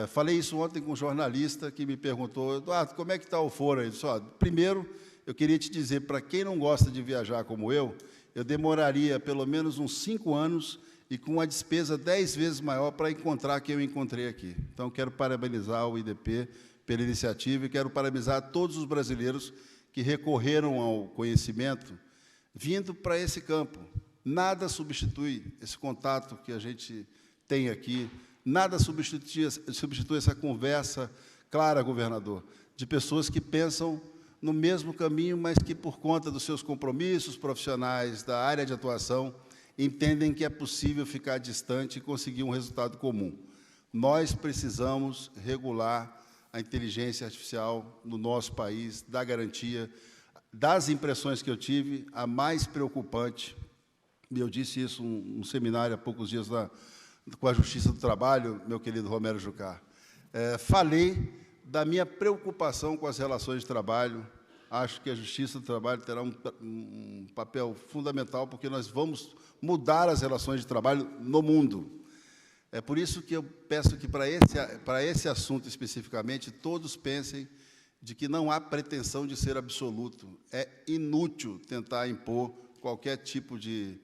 S3: falei isso ontem com um jornalista que me perguntou, Eduardo, como é que está o fórum? Ele disse, primeiro, eu queria te dizer, para quem não gosta de viajar como eu demoraria pelo menos uns 5 anos e com uma despesa 10 vezes maior para encontrar quem eu encontrei aqui. Então, quero parabenizar o IDP pela iniciativa e quero parabenizar todos os brasileiros que recorreram ao conhecimento vindo para esse campo. Nada substitui esse contato que a gente tem aqui, nada substitui essa conversa clara, governador, de pessoas que pensam no mesmo caminho, mas que, por conta dos seus compromissos profissionais, da área de atuação, entendem que é possível ficar distante e conseguir um resultado comum. Nós precisamos regular a inteligência artificial no nosso país, dar garantia. Das impressões que eu tive, a mais preocupante, e eu disse isso num seminário há poucos dias com a Justiça do Trabalho, meu querido Romero Jucá, falei da minha preocupação com as relações de trabalho. Acho que a Justiça do Trabalho terá um papel fundamental, porque nós vamos mudar as relações de trabalho no mundo. É por isso que eu peço que, para esse assunto especificamente, todos pensem de que não há pretensão de ser absoluto. É inútil tentar impor qualquer tipo de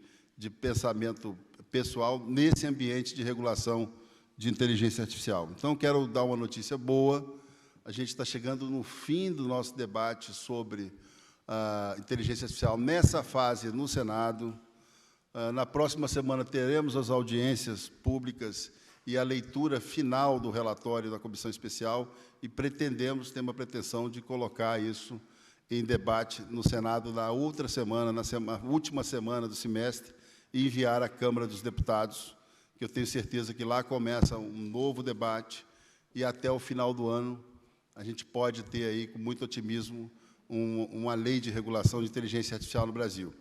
S3: pensamento pessoal nesse ambiente de regulação de inteligência artificial. Então, quero dar uma notícia boa. A gente está chegando no fim do nosso debate sobre a inteligência artificial nessa fase no Senado. Na próxima semana teremos as audiências públicas e a leitura final do relatório da Comissão Especial e temos uma pretensão de colocar isso em debate no Senado na outra semana, na última semana do semestre, e enviar à Câmara dos Deputados, que eu tenho certeza que lá começa um novo debate e até o final do ano a gente pode ter aí, com muito otimismo, uma lei de regulação de inteligência artificial no Brasil.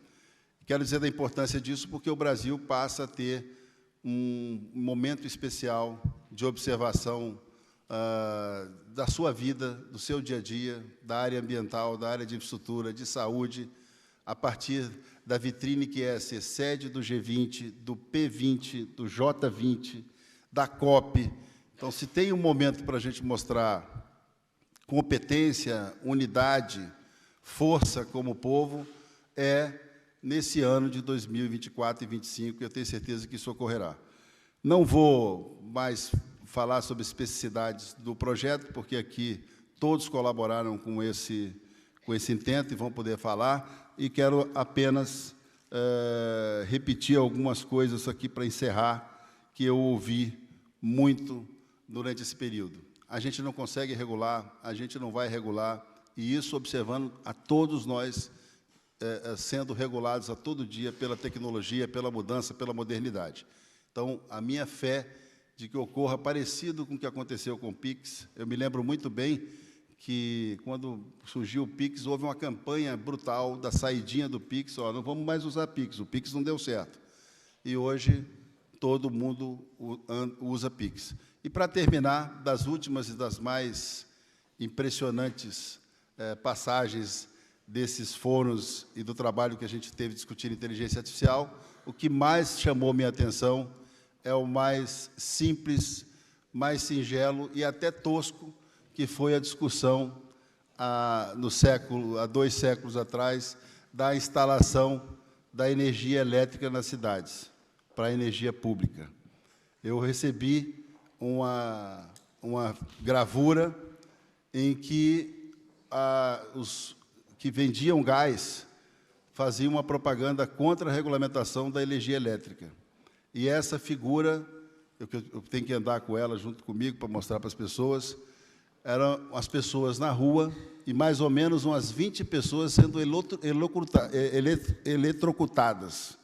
S3: Quero dizer da importância disso porque o Brasil passa a ter um momento especial de observação da sua vida, do seu dia a dia, da área ambiental, da área de infraestrutura, de saúde, a partir da vitrine que é ser sede do G20, do P20, do J20, da COP. Então, se tem um momento para a gente mostrar competência, unidade, força como povo, é nesse ano de 2024 e 2025, eu tenho certeza que isso ocorrerá. Não vou mais falar sobre especificidades do projeto, porque aqui todos colaboraram com esse intento e vão poder falar, e quero apenas repetir algumas coisas aqui para encerrar, que eu ouvi muito durante esse período. A gente não consegue regular, a gente não vai regular, e isso observando a todos nós sendo regulados a todo dia pela tecnologia, pela mudança, pela modernidade. Então, a minha fé de que ocorra parecido com o que aconteceu com o Pix. Eu me lembro muito bem que, quando surgiu o Pix, houve uma campanha brutal da saidinha do Pix, não vamos mais usar Pix, o Pix não deu certo. E hoje, todo mundo usa Pix. E, para terminar, das últimas e das mais impressionantes passagens desses fóruns e do trabalho que a gente teve discutindo inteligência artificial, o que mais chamou minha atenção é o mais simples, mais singelo e até tosco, que foi a discussão há 2 séculos atrás, da instalação da energia elétrica nas cidades, para a energia pública. Eu recebi uma gravura em que os que vendiam gás faziam uma propaganda contra a regulamentação da energia elétrica. E essa figura, eu tenho que andar com ela junto comigo para mostrar para as pessoas, eram as pessoas na rua e mais ou menos umas 20 pessoas sendo eletrocutadas,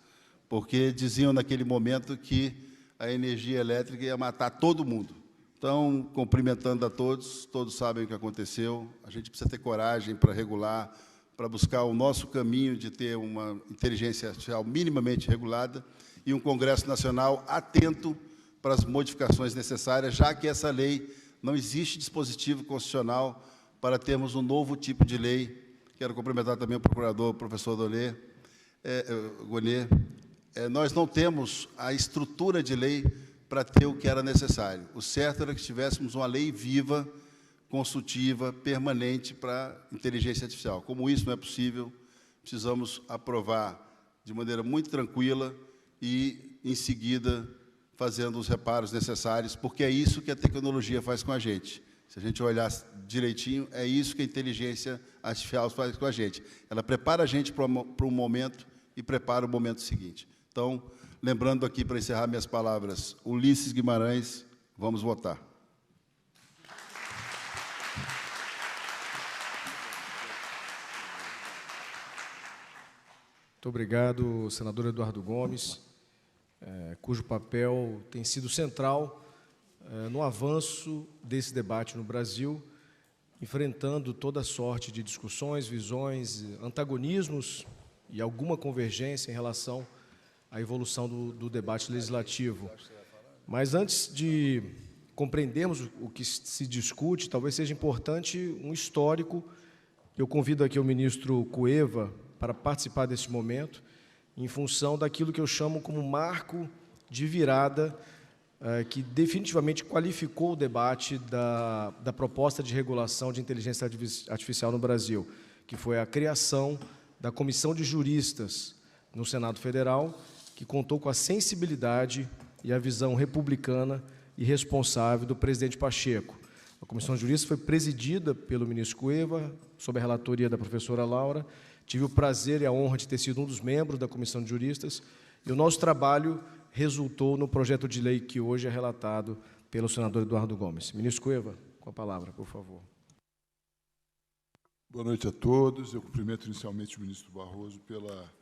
S3: porque diziam naquele momento que a energia elétrica ia matar todo mundo. Então, cumprimentando a todos, todos sabem o que aconteceu, a gente precisa ter coragem para regular, para buscar o nosso caminho de ter uma inteligência artificial minimamente regulada, e um Congresso Nacional atento para as modificações necessárias, já que essa lei não existe dispositivo constitucional para termos um novo tipo de lei. Quero cumprimentar também o procurador, o professor Gonê. Nós não temos a estrutura de lei para ter o que era necessário. O certo era que tivéssemos uma lei viva, consultiva, permanente para a inteligência artificial. Como isso não é possível, precisamos aprovar de maneira muito tranquila e, em seguida, fazendo os reparos necessários, porque é isso que a tecnologia faz com a gente. Se a gente olhar direitinho, é isso que a inteligência artificial faz com a gente. Ela prepara a gente para um momento e prepara o momento seguinte. Então, lembrando aqui, para encerrar minhas palavras, Ulisses Guimarães, vamos votar.
S1: Muito obrigado, senador Eduardo Gomes, cujo papel tem sido central no avanço desse debate no Brasil, enfrentando toda sorte de discussões, visões, antagonismos e alguma convergência em relação à evolução do debate legislativo. Mas, antes de compreendermos o que se discute, talvez seja importante um histórico. Eu convido aqui o ministro Cueva para participar desse momento, em função daquilo que eu chamo como marco de virada, que definitivamente qualificou o debate da proposta de regulação de inteligência artificial no Brasil, que foi a criação da Comissão de Juristas no Senado Federal, que contou com a sensibilidade e a visão republicana e responsável do presidente Pacheco. A Comissão de Juristas foi presidida pelo ministro Cueva, sob a relatoria da professora Laura. Tive o prazer e a honra de ter sido um dos membros da Comissão de Juristas, e o nosso trabalho resultou no projeto de lei que hoje é relatado pelo senador Eduardo Gomes. Ministro Cueva, com a palavra, por favor.
S4: Boa noite a todos. Eu cumprimento inicialmente o ministro Barroso pela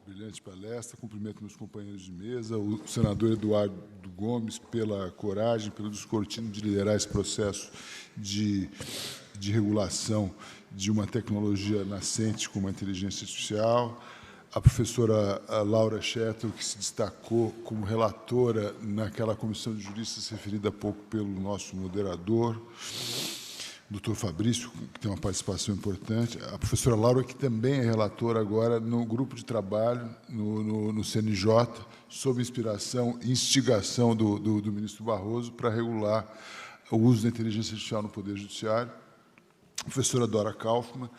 S4: brilhante palestra, cumprimento meus companheiros de mesa, o senador Eduardo Gomes pela coragem, pelo descortino de liderar esse processo de regulação de uma tecnologia nascente como a inteligência artificial, a professora Laura Schertl, que se destacou como relatora naquela comissão de juristas referida há pouco pelo nosso moderador, doutor Fabrício, que tem uma participação importante, a professora Laura, que também é relatora agora no grupo de trabalho no CNJ, sob inspiração e instigação do ministro Barroso, para regular o uso da inteligência artificial no Poder Judiciário, a professora Dora Kaufmann,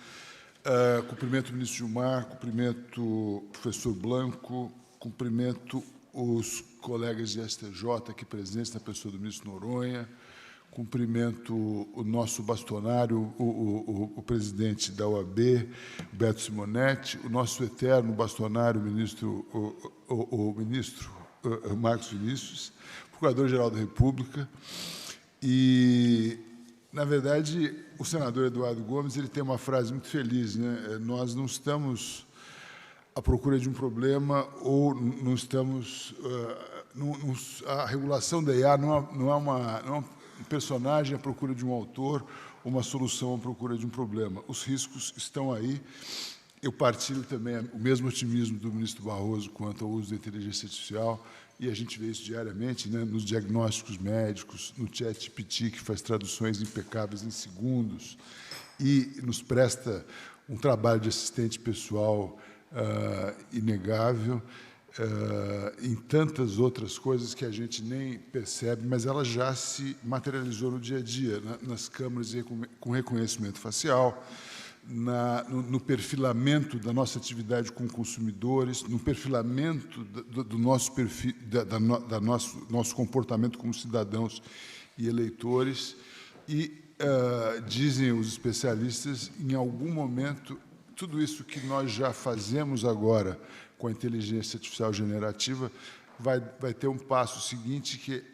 S4: cumprimento o ministro Gilmar, cumprimento o professor Blanco, cumprimento os colegas de STJ aqui presentes, na pessoa do ministro Noronha. Cumprimento o nosso bastonário, o presidente da OAB, Beto Simonetti, o nosso eterno bastonário, o ministro Marcos Vinícius, Procurador-Geral da República. E, na verdade, o senador Eduardo Gomes ele tem uma frase muito feliz, né? Nós não estamos à procura de um problema ou não estamos... a regulação da IA não é um personagem à procura de um autor, uma solução à procura de um problema. Os riscos estão aí. Eu partilho também o mesmo otimismo do ministro Barroso quanto ao uso da inteligência artificial, e a gente vê isso diariamente, né, nos diagnósticos médicos, no ChatGPT, que faz traduções impecáveis em segundos, e nos presta um trabalho de assistente pessoal inegável, em tantas outras coisas que a gente nem percebe, mas ela já se materializou no dia a dia, nas câmeras com reconhecimento facial, no perfilamento da nossa atividade com consumidores, no perfilamento do nosso perfil, nosso comportamento como cidadãos e eleitores. E, dizem os especialistas, em algum momento, tudo isso que nós já fazemos agora com a inteligência artificial generativa vai ter um passo seguinte, que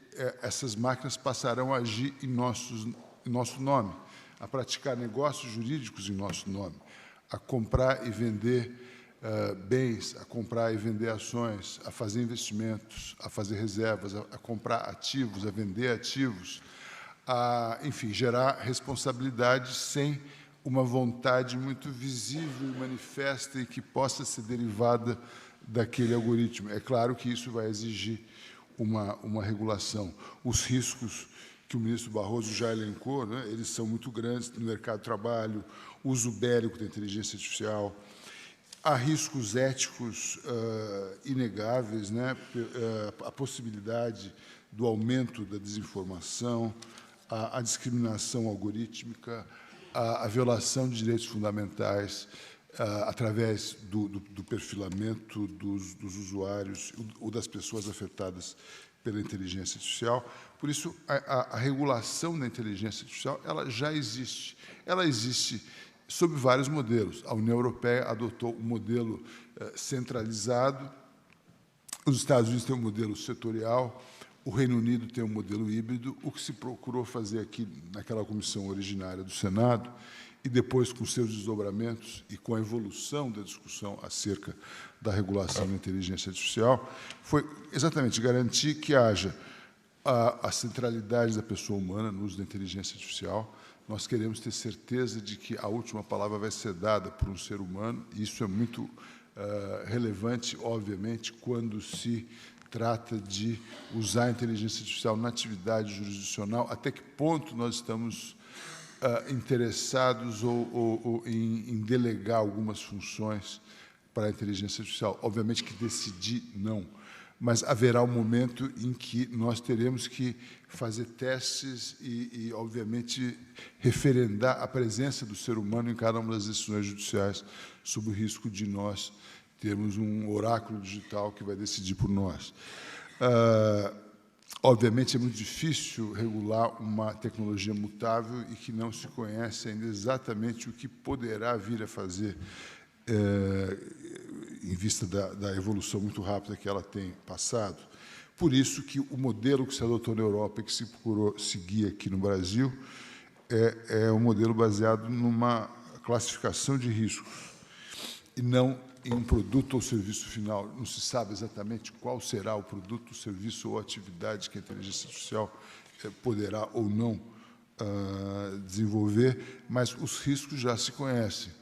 S4: essas máquinas passarão a agir em nosso nome, a praticar negócios jurídicos em nosso nome, a comprar e vender bens, a comprar e vender ações, a fazer investimentos, a fazer reservas, a comprar ativos, a vender ativos, enfim, gerar responsabilidade sem uma vontade muito visível e manifesta e que possa ser derivada daquele algoritmo. É claro que isso vai exigir uma regulação. Os riscos que o ministro Barroso já elencou, né, eles são muito grandes no mercado de trabalho, uso bélico da inteligência artificial, há riscos éticos inegáveis, né, a possibilidade do aumento da desinformação, a discriminação algorítmica, a violação de direitos fundamentais através do perfilamento dos usuários ou das pessoas afetadas pela inteligência artificial. Por isso, a regulação da inteligência artificial ela já existe. Ela existe sob vários modelos. A União Europeia adotou um modelo centralizado, os Estados Unidos têm um modelo setorial, o Reino Unido tem um modelo híbrido. O que se procurou fazer aqui, naquela comissão originária do Senado, e depois com seus desdobramentos e com a evolução da discussão acerca da regulação da inteligência artificial, foi exatamente garantir que haja a centralidade da pessoa humana no uso da inteligência artificial. Nós queremos ter certeza de que a última palavra vai ser dada por um ser humano, e isso é muito relevante, obviamente, quando se trata de usar a inteligência artificial na atividade jurisdicional, até que ponto nós estamos interessados em delegar algumas funções para a inteligência artificial. Obviamente que decidir não, mas haverá um momento em que nós teremos que fazer testes e obviamente, referendar a presença do ser humano em cada uma das decisões judiciais, sob o risco de nós termos um oráculo digital que vai decidir por nós. Obviamente, é muito difícil regular uma tecnologia mutável e que não se conhece ainda exatamente o que poderá vir a fazer em vista da evolução muito rápida que ela tem passado. Por isso que o modelo que se adotou na Europa e que se procurou seguir aqui no Brasil é um modelo baseado numa classificação de riscos e não em um produto ou serviço final. Não se sabe exatamente qual será o produto, o serviço ou a atividade que a inteligência artificial poderá ou não desenvolver, mas os riscos já se conhecem.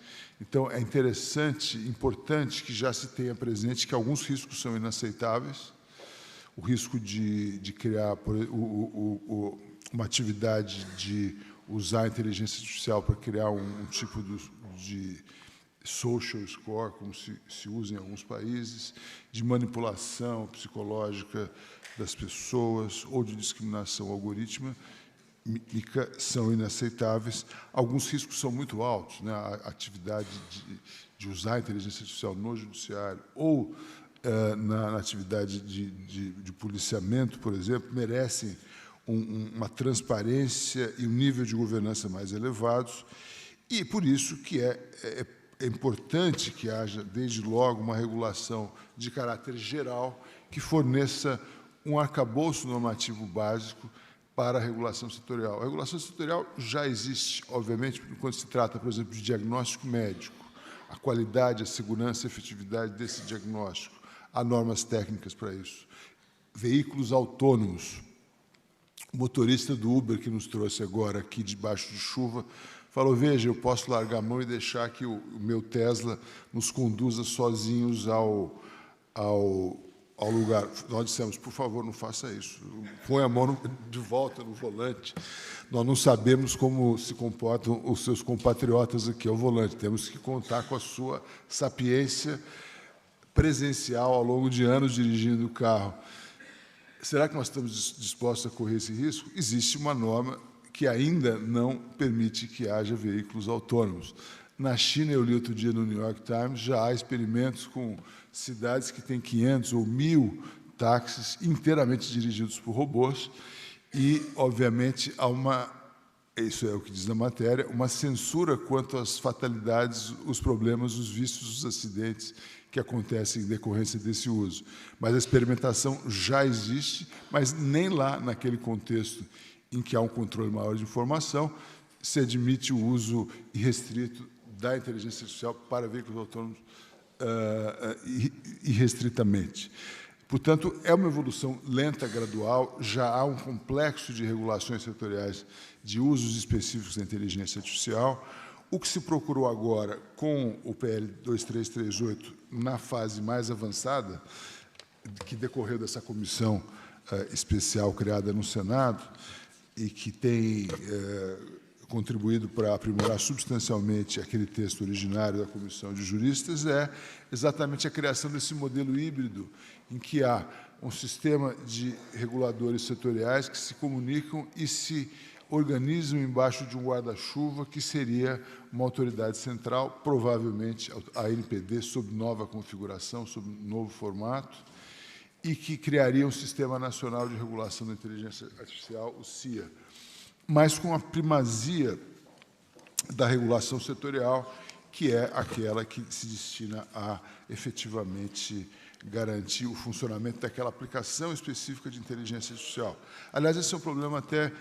S4: Então, é interessante, importante que já se tenha presente que alguns riscos são inaceitáveis. O risco de criar uma atividade de usar a inteligência artificial para criar um tipo de social score, como se usa em alguns países, de manipulação psicológica das pessoas ou de discriminação algorítmica, são inaceitáveis. Alguns riscos são muito altos, né? A atividade de usar a inteligência artificial no judiciário ou na atividade de policiamento, por exemplo, merecem uma transparência e um nível de governança mais elevados, e por isso que é importante que haja, desde logo, uma regulação de caráter geral que forneça um arcabouço normativo básico para a regulação setorial. A regulação setorial já existe, obviamente, quando se trata, por exemplo, de diagnóstico médico, a qualidade, a segurança e a efetividade desse diagnóstico. Há normas técnicas para isso. Veículos autônomos. O motorista do Uber que nos trouxe agora aqui debaixo de chuva falou, veja, eu posso largar a mão e deixar que o meu Tesla nos conduza sozinhos ao lugar. Nós dissemos, por favor, não faça isso. Põe a mão de volta no volante. Nós não sabemos como se comportam os seus compatriotas aqui ao volante. Temos que contar com a sua sapiência presencial ao longo de anos dirigindo o carro. Será que nós estamos dispostos a correr esse risco? Existe uma norma que ainda não permite que haja veículos autônomos. Na China, eu li outro dia no New York Times, já há experimentos com cidades que têm 500 ou 1.000 táxis inteiramente dirigidos por robôs e, obviamente, há isso é o que diz na matéria, uma censura quanto às fatalidades, os problemas, os vícios, os acidentes que acontecem em decorrência desse uso. Mas a experimentação já existe, mas nem lá, naquele contexto em que há um controle maior de informação, se admite o uso irrestrito da inteligência artificial para veículos autônomos irrestritamente. Portanto, é uma evolução lenta, gradual, já há um complexo de regulações setoriais de usos específicos da inteligência artificial. O que se procurou agora com o PL 2338, na fase mais avançada, que decorreu dessa comissão especial criada no Senado e que tem contribuído para aprimorar substancialmente aquele texto originário da Comissão de Juristas, é exatamente a criação desse modelo híbrido, em que há um sistema de reguladores setoriais que se comunicam e se organizam embaixo de um guarda-chuva que seria uma autoridade central, provavelmente a ANPD, sob nova configuração, sob novo formato, e que criaria um Sistema Nacional de Regulação da Inteligência Artificial, o CIA, mas com a primazia da regulação setorial, que é aquela que se destina a efetivamente garantir o funcionamento daquela aplicação específica de inteligência artificial. Aliás, esse é um problema até...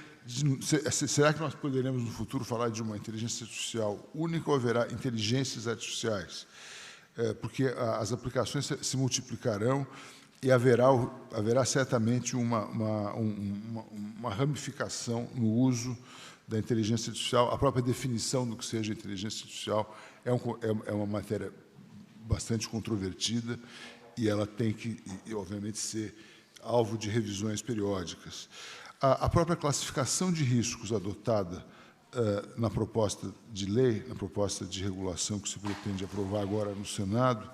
S4: será que nós poderemos, no futuro, falar de uma inteligência artificial única ou haverá inteligências artificiais? Porque as aplicações se multiplicarão e haverá certamente uma ramificação no uso da inteligência artificial. A própria definição do que seja inteligência artificial é uma matéria bastante controvertida e ela tem que, obviamente, ser alvo de revisões periódicas. A própria classificação de riscos adotada na proposta de lei, na proposta de regulação que se pretende aprovar agora no Senado,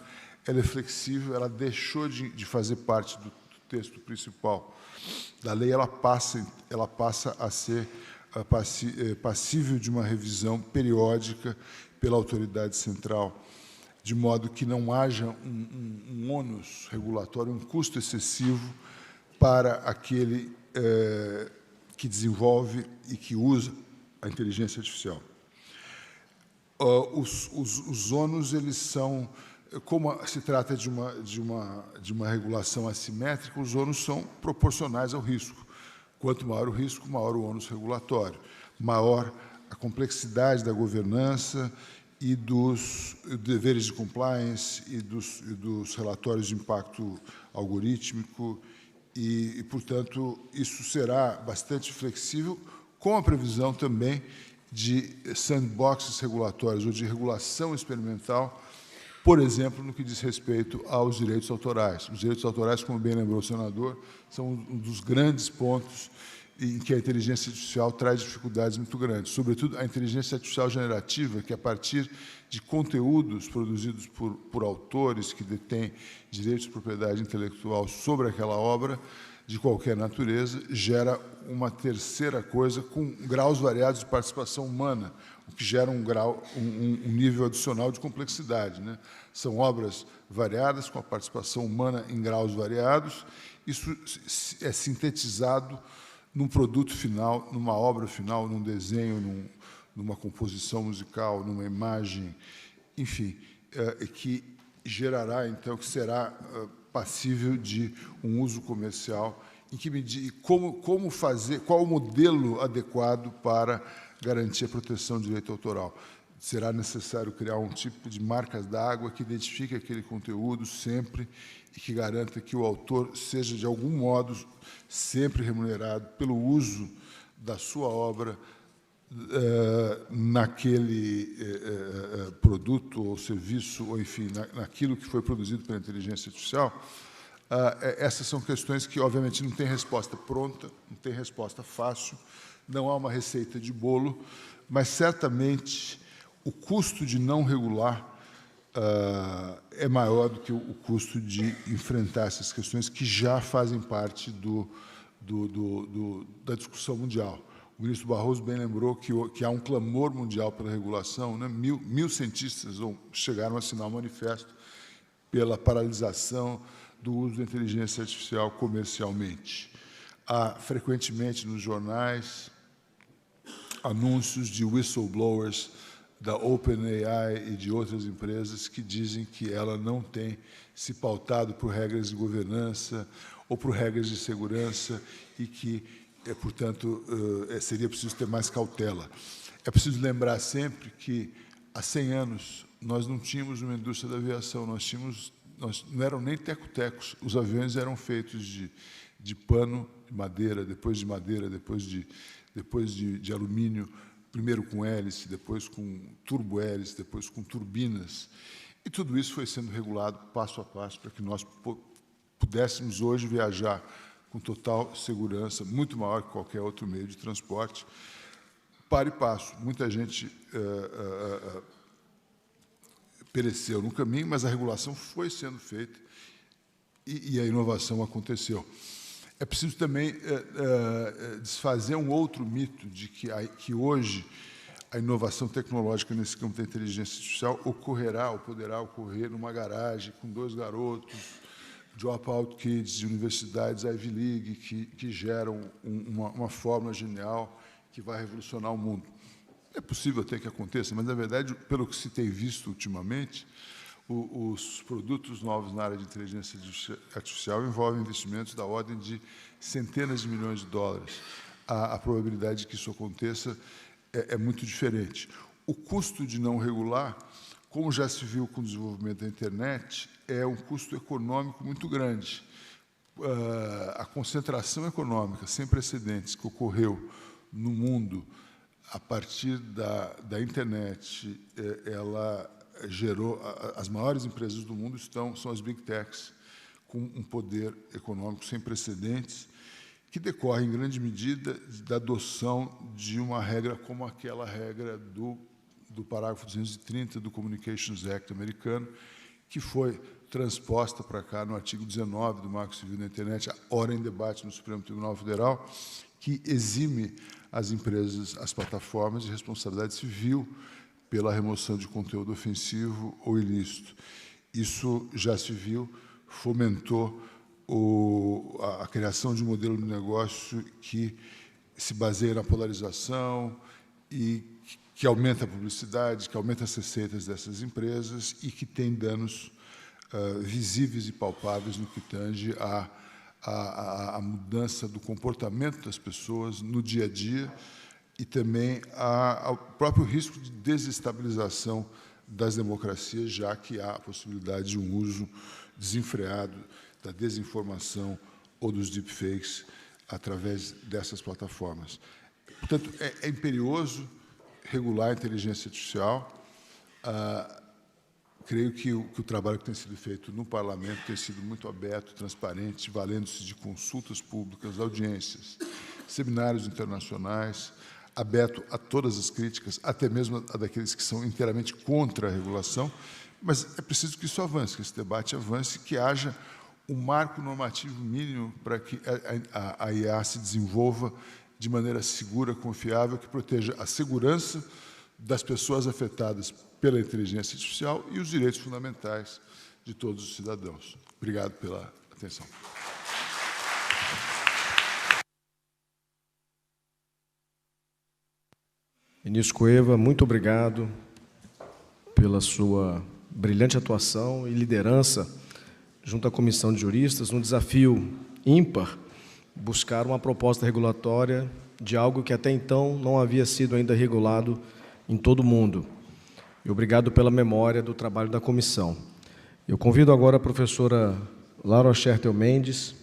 S4: ela é flexível, ela deixou de fazer parte do texto principal da lei, ela passa a ser passível de uma revisão periódica pela autoridade central, de modo que não haja um ônus regulatório, um custo excessivo para aquele que desenvolve e que usa a inteligência artificial. Os ônus, eles são, como se trata de uma regulação assimétrica, os ônus são proporcionais ao risco. Quanto maior o risco, maior o ônus regulatório, maior a complexidade da governança e dos deveres de compliance e dos relatórios de impacto algorítmico e, portanto, isso será bastante flexível, com a previsão também de sandboxes regulatórios ou de regulação experimental, por exemplo, no que diz respeito aos direitos autorais. Os direitos autorais, como bem lembrou o senador, são um dos grandes pontos em que a inteligência artificial traz dificuldades muito grandes, sobretudo a inteligência artificial generativa, que, a partir de conteúdos produzidos por autores que detêm direitos de propriedade intelectual sobre aquela obra, de qualquer natureza, gera uma terceira coisa com graus variados de participação humana, o que gera um nível adicional de complexidade, né? São obras variadas, com a participação humana em graus variados. Isso é sintetizado num produto final, numa obra final, num desenho, numa composição musical, numa imagem, enfim, que gerará, então, que será passível de um uso comercial. Em que medida, como fazer, qual o modelo adequado para garantir a proteção do direito autoral? Será necessário criar um tipo de marcas d'água que identifique aquele conteúdo sempre e que garanta que o autor seja, de algum modo, sempre remunerado pelo uso da sua obra naquele produto ou serviço, ou, enfim, naquilo que foi produzido pela inteligência artificial. Essas são questões que, obviamente, não têm resposta pronta, não tem resposta fácil, não há uma receita de bolo, mas, certamente, o custo de não regular é maior do que o custo de enfrentar essas questões que já fazem parte da discussão mundial. O ministro Barroso bem lembrou que há um clamor mundial pela regulação, né? Mil cientistas chegaram a assinar um manifesto pela paralisação do uso da inteligência artificial comercialmente. Há, frequentemente, nos jornais, anúncios de whistleblowers da OpenAI e de outras empresas que dizem que ela não tem se pautado por regras de governança ou por regras de segurança e que, portanto, seria preciso ter mais cautela. É preciso lembrar sempre que, há 100 anos, nós não tínhamos uma indústria da aviação, nós não eram nem teco-tecos, os aviões eram feitos de pano, de madeira, depois de alumínio, primeiro com hélice, depois com turbo-hélice, depois com turbinas. E tudo isso foi sendo regulado passo a passo para que nós pudéssemos hoje viajar com total segurança, muito maior que qualquer outro meio de transporte, para e passo. Muita gente pereceu no caminho, mas a regulação foi sendo feita e a inovação aconteceu. É preciso também desfazer um outro mito de que hoje a inovação tecnológica nesse campo da inteligência artificial ocorrerá ou poderá ocorrer numa garagem com 2 garotos, dropout kids de universidades Ivy League, que geram uma fórmula genial que vai revolucionar o mundo. É possível até que aconteça, mas, na verdade, pelo que se tem visto ultimamente, os produtos novos na área de inteligência artificial envolvem investimentos da ordem de centenas de milhões de dólares. A probabilidade de que isso aconteça é muito diferente. O custo de não regular, como já se viu com o desenvolvimento da internet, é um custo econômico muito grande. A concentração econômica sem precedentes que ocorreu no mundo a partir da internet, ela gerou, as maiores empresas do mundo são as Big Techs, com um poder econômico sem precedentes, que decorre, em grande medida, da adoção de uma regra como aquela regra do parágrafo 230 do Communications Act americano, que foi transposta para cá no artigo 19 do Marco Civil da Internet, ora em debate no Supremo Tribunal Federal, que exime as empresas, as plataformas, de responsabilidade civil pela remoção de conteúdo ofensivo ou ilícito. Isso já se viu, fomentou a criação de um modelo de negócio que se baseia na polarização e que aumenta a publicidade, que aumenta as receitas dessas empresas e que tem danos visíveis e palpáveis no que tange à mudança do comportamento das pessoas no dia a dia e também ao próprio risco de desestabilização das democracias, já que há a possibilidade de um uso desenfreado da desinformação ou dos deepfakes através dessas plataformas. Portanto, é imperioso regular a inteligência artificial. Creio que o trabalho que tem sido feito no Parlamento tem sido muito aberto, transparente, valendo-se de consultas públicas, audiências, seminários internacionais, aberto a todas as críticas, até mesmo a daqueles que são inteiramente contra a regulação, mas é preciso que isso avance, que esse debate avance, que haja um marco normativo mínimo para que a IA se desenvolva de maneira segura, confiável, que proteja a segurança das pessoas afetadas pela inteligência artificial e os direitos fundamentais de todos os cidadãos. Obrigado pela atenção.
S1: Ministro Cueva, muito obrigado pela sua brilhante atuação e liderança junto à Comissão de Juristas, num desafio ímpar, buscar uma proposta regulatória de algo que até então não havia sido ainda regulado em todo o mundo. E obrigado pela memória do trabalho da comissão. Eu convido agora a professora Laura Schertel Mendes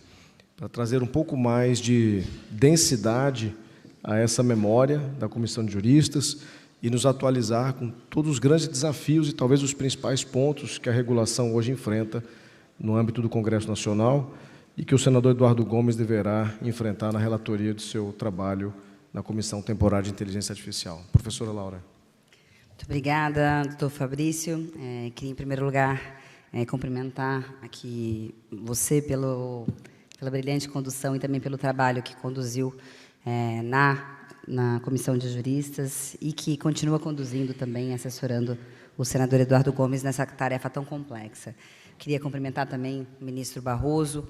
S1: para trazer um pouco mais de densidade a essa memória da Comissão de Juristas e nos atualizar com todos os grandes desafios e talvez os principais pontos que a regulação hoje enfrenta no âmbito do Congresso Nacional e que o senador Eduardo Gomes deverá enfrentar na relatoria do seu trabalho na Comissão Temporária de Inteligência Artificial. Professora Laura.
S5: Muito obrigada, doutor Fabrício. Queria, em primeiro lugar, cumprimentar aqui você pela brilhante condução e também pelo trabalho que conduziu na Comissão de Juristas e que continua conduzindo também, assessorando o senador Eduardo Gomes nessa tarefa tão complexa. Queria cumprimentar também o ministro Barroso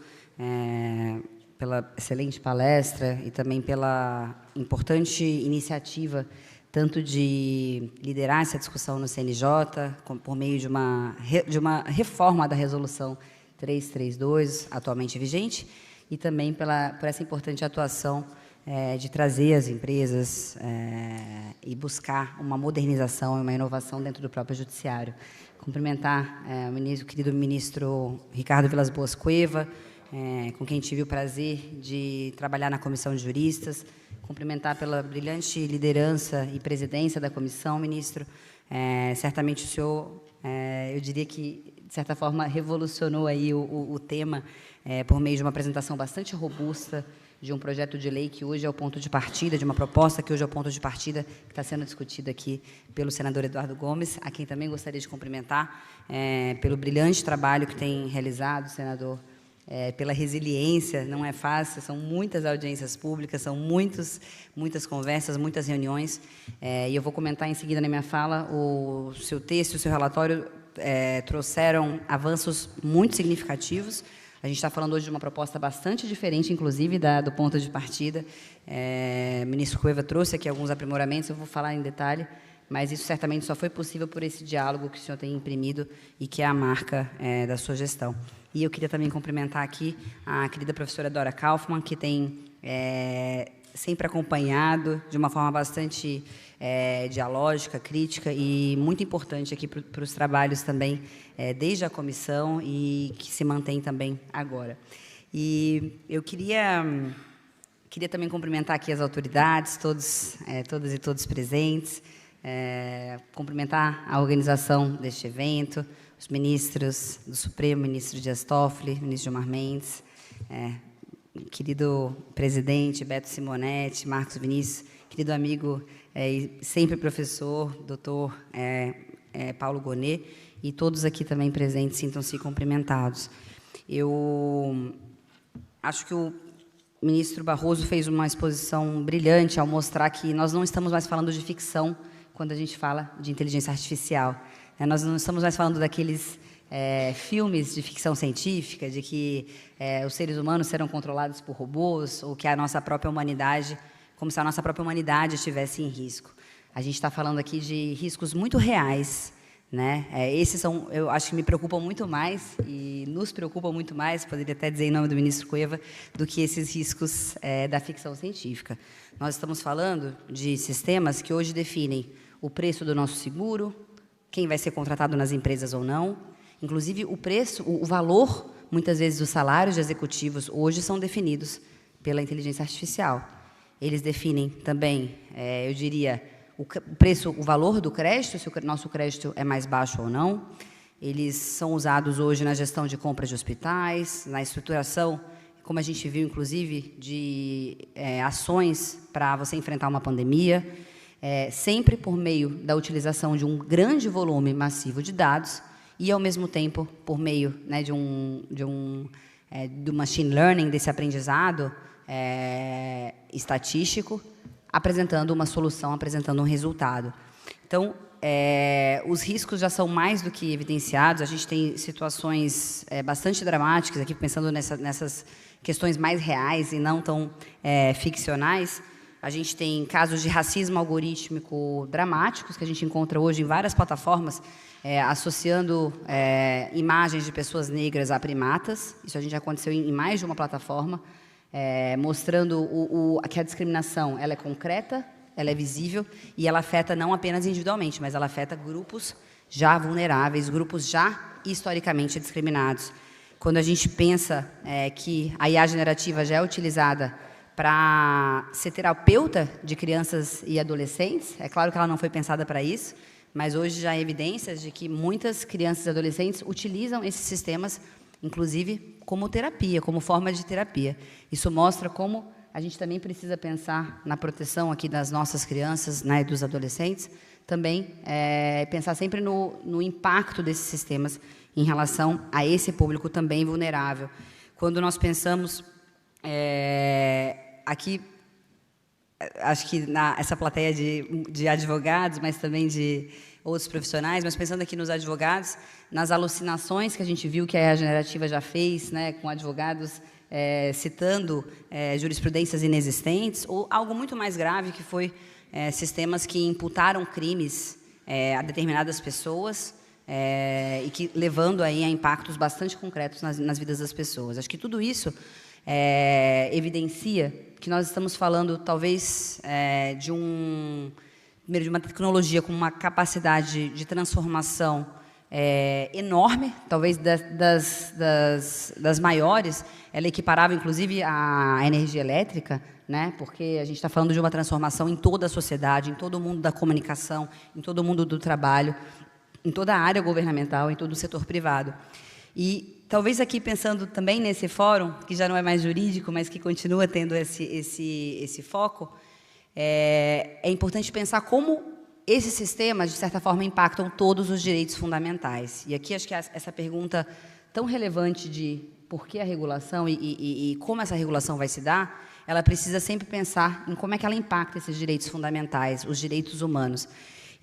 S5: pela excelente palestra e também pela importante iniciativa tanto de liderar essa discussão no CNJ, por meio de uma reforma da Resolução 332, atualmente vigente, e também por essa importante atuação de trazer as empresas e buscar uma modernização e uma inovação dentro do próprio judiciário. Cumprimentar o querido ministro Ricardo Vilas Boas Cueva, com quem tive o prazer de trabalhar na Comissão de Juristas, cumprimentar pela brilhante liderança e presidência da comissão, ministro. Certamente o senhor, eu diria que, de certa forma, revolucionou aí o tema por meio de uma apresentação bastante robusta de um projeto de lei que hoje é o ponto de partida, de uma proposta que hoje é o ponto de partida que está sendo discutida aqui pelo senador Eduardo Gomes, a quem também gostaria de cumprimentar pelo brilhante trabalho que tem realizado, senador, pela resiliência. Não é fácil, são muitas audiências públicas, são muitas conversas, muitas reuniões, e eu vou comentar em seguida na minha fala. O seu texto, o seu relatório trouxeram avanços muito significativos. A gente está falando hoje de uma proposta bastante diferente, inclusive, do ponto de partida. O ministro Cueva trouxe aqui alguns aprimoramentos, eu vou falar em detalhe, mas isso certamente só foi possível por esse diálogo que o senhor tem imprimido e que é a marca da sua gestão. E eu queria também cumprimentar aqui a querida professora Dora Kaufmann, que tem sempre acompanhado de uma forma bastante dialógica, crítica e muito importante aqui para os trabalhos também, desde a comissão e que se mantém também agora. E eu queria também cumprimentar aqui as autoridades, todas e todos presentes, cumprimentar a organização deste evento, os ministros do Supremo, ministro Dias Toffoli, ministro Gilmar Mendes, querido presidente Beto Simonetti, Marcos Vinícius, querido amigo e sempre professor, doutor Paulo Gonet, e todos aqui também presentes sintam-se cumprimentados. Eu acho que o ministro Barroso fez uma exposição brilhante ao mostrar que nós não estamos mais falando de ficção quando a gente fala de inteligência artificial. Nós não estamos mais falando daqueles filmes de ficção científica, de que os seres humanos serão controlados por robôs, ou que a nossa própria humanidade, como se a nossa própria humanidade estivesse em risco. A gente está falando aqui de riscos muito reais, né? Esses são, eu acho que me preocupam muito mais, e nos preocupam muito mais, poderia até dizer em nome do ministro Cueva, do que esses riscos da ficção científica. Nós estamos falando de sistemas que hoje definem o preço do nosso seguro, quem vai ser contratado nas empresas ou não. Inclusive, o preço, o valor, muitas vezes, dos salários de executivos hoje são definidos pela inteligência artificial. Eles definem também, eu diria, o preço, o valor do crédito, se o nosso crédito é mais baixo ou não. Eles são usados hoje na gestão de compras de hospitais, na estruturação, como a gente viu, inclusive, de ações para você enfrentar uma pandemia, sempre por meio da utilização de um grande volume massivo de dados e, ao mesmo tempo, por meio, né, do machine learning, desse aprendizado estatístico, apresentando uma solução, apresentando um resultado. Então, os riscos já são mais do que evidenciados. A gente tem situações bastante dramáticas aqui, pensando nessas questões mais reais e não tão ficcionais. A gente tem casos de racismo algorítmico dramáticos que a gente encontra hoje em várias plataformas, associando imagens de pessoas negras a primatas. Isso a gente já aconteceu em mais de uma plataforma, mostrando que a discriminação ela é concreta, ela é visível e ela afeta não apenas individualmente, mas ela afeta grupos já vulneráveis, grupos já historicamente discriminados. Quando a gente pensa que a IA generativa já é utilizada para ser terapeuta de crianças e adolescentes, é claro que ela não foi pensada para isso, mas hoje já há evidências de que muitas crianças e adolescentes utilizam esses sistemas, inclusive, como terapia, como forma de terapia. Isso mostra como a gente também precisa pensar na proteção aqui das nossas crianças, né, e dos adolescentes, também pensar sempre no impacto desses sistemas em relação a esse público também vulnerável. Quando nós pensamos aqui, acho que essa plateia de advogados, mas também de outros profissionais, mas pensando aqui nos advogados, nas alucinações que a gente viu que a IA generativa já fez, né, com advogados citando jurisprudências inexistentes, ou algo muito mais grave, que foi sistemas que imputaram crimes a determinadas pessoas e que levando aí a impactos bastante concretos nas vidas das pessoas. Acho que tudo isso evidencia que nós estamos falando, talvez, de uma tecnologia com uma capacidade de transformação enorme, talvez das maiores. Ela é equiparável, inclusive, à energia elétrica, né? Porque a gente está falando de uma transformação em toda a sociedade, em todo o mundo da comunicação, em todo o mundo do trabalho, em toda a área governamental, em todo o setor privado. E talvez aqui, pensando também nesse fórum, que já não é mais jurídico, mas que continua tendo esse foco, é importante pensar como esses sistemas, de certa forma, impactam todos os direitos fundamentais. E aqui acho que essa pergunta tão relevante de por que a regulação e como essa regulação vai se dar, ela precisa sempre pensar em como é que ela impacta esses direitos fundamentais, os direitos humanos.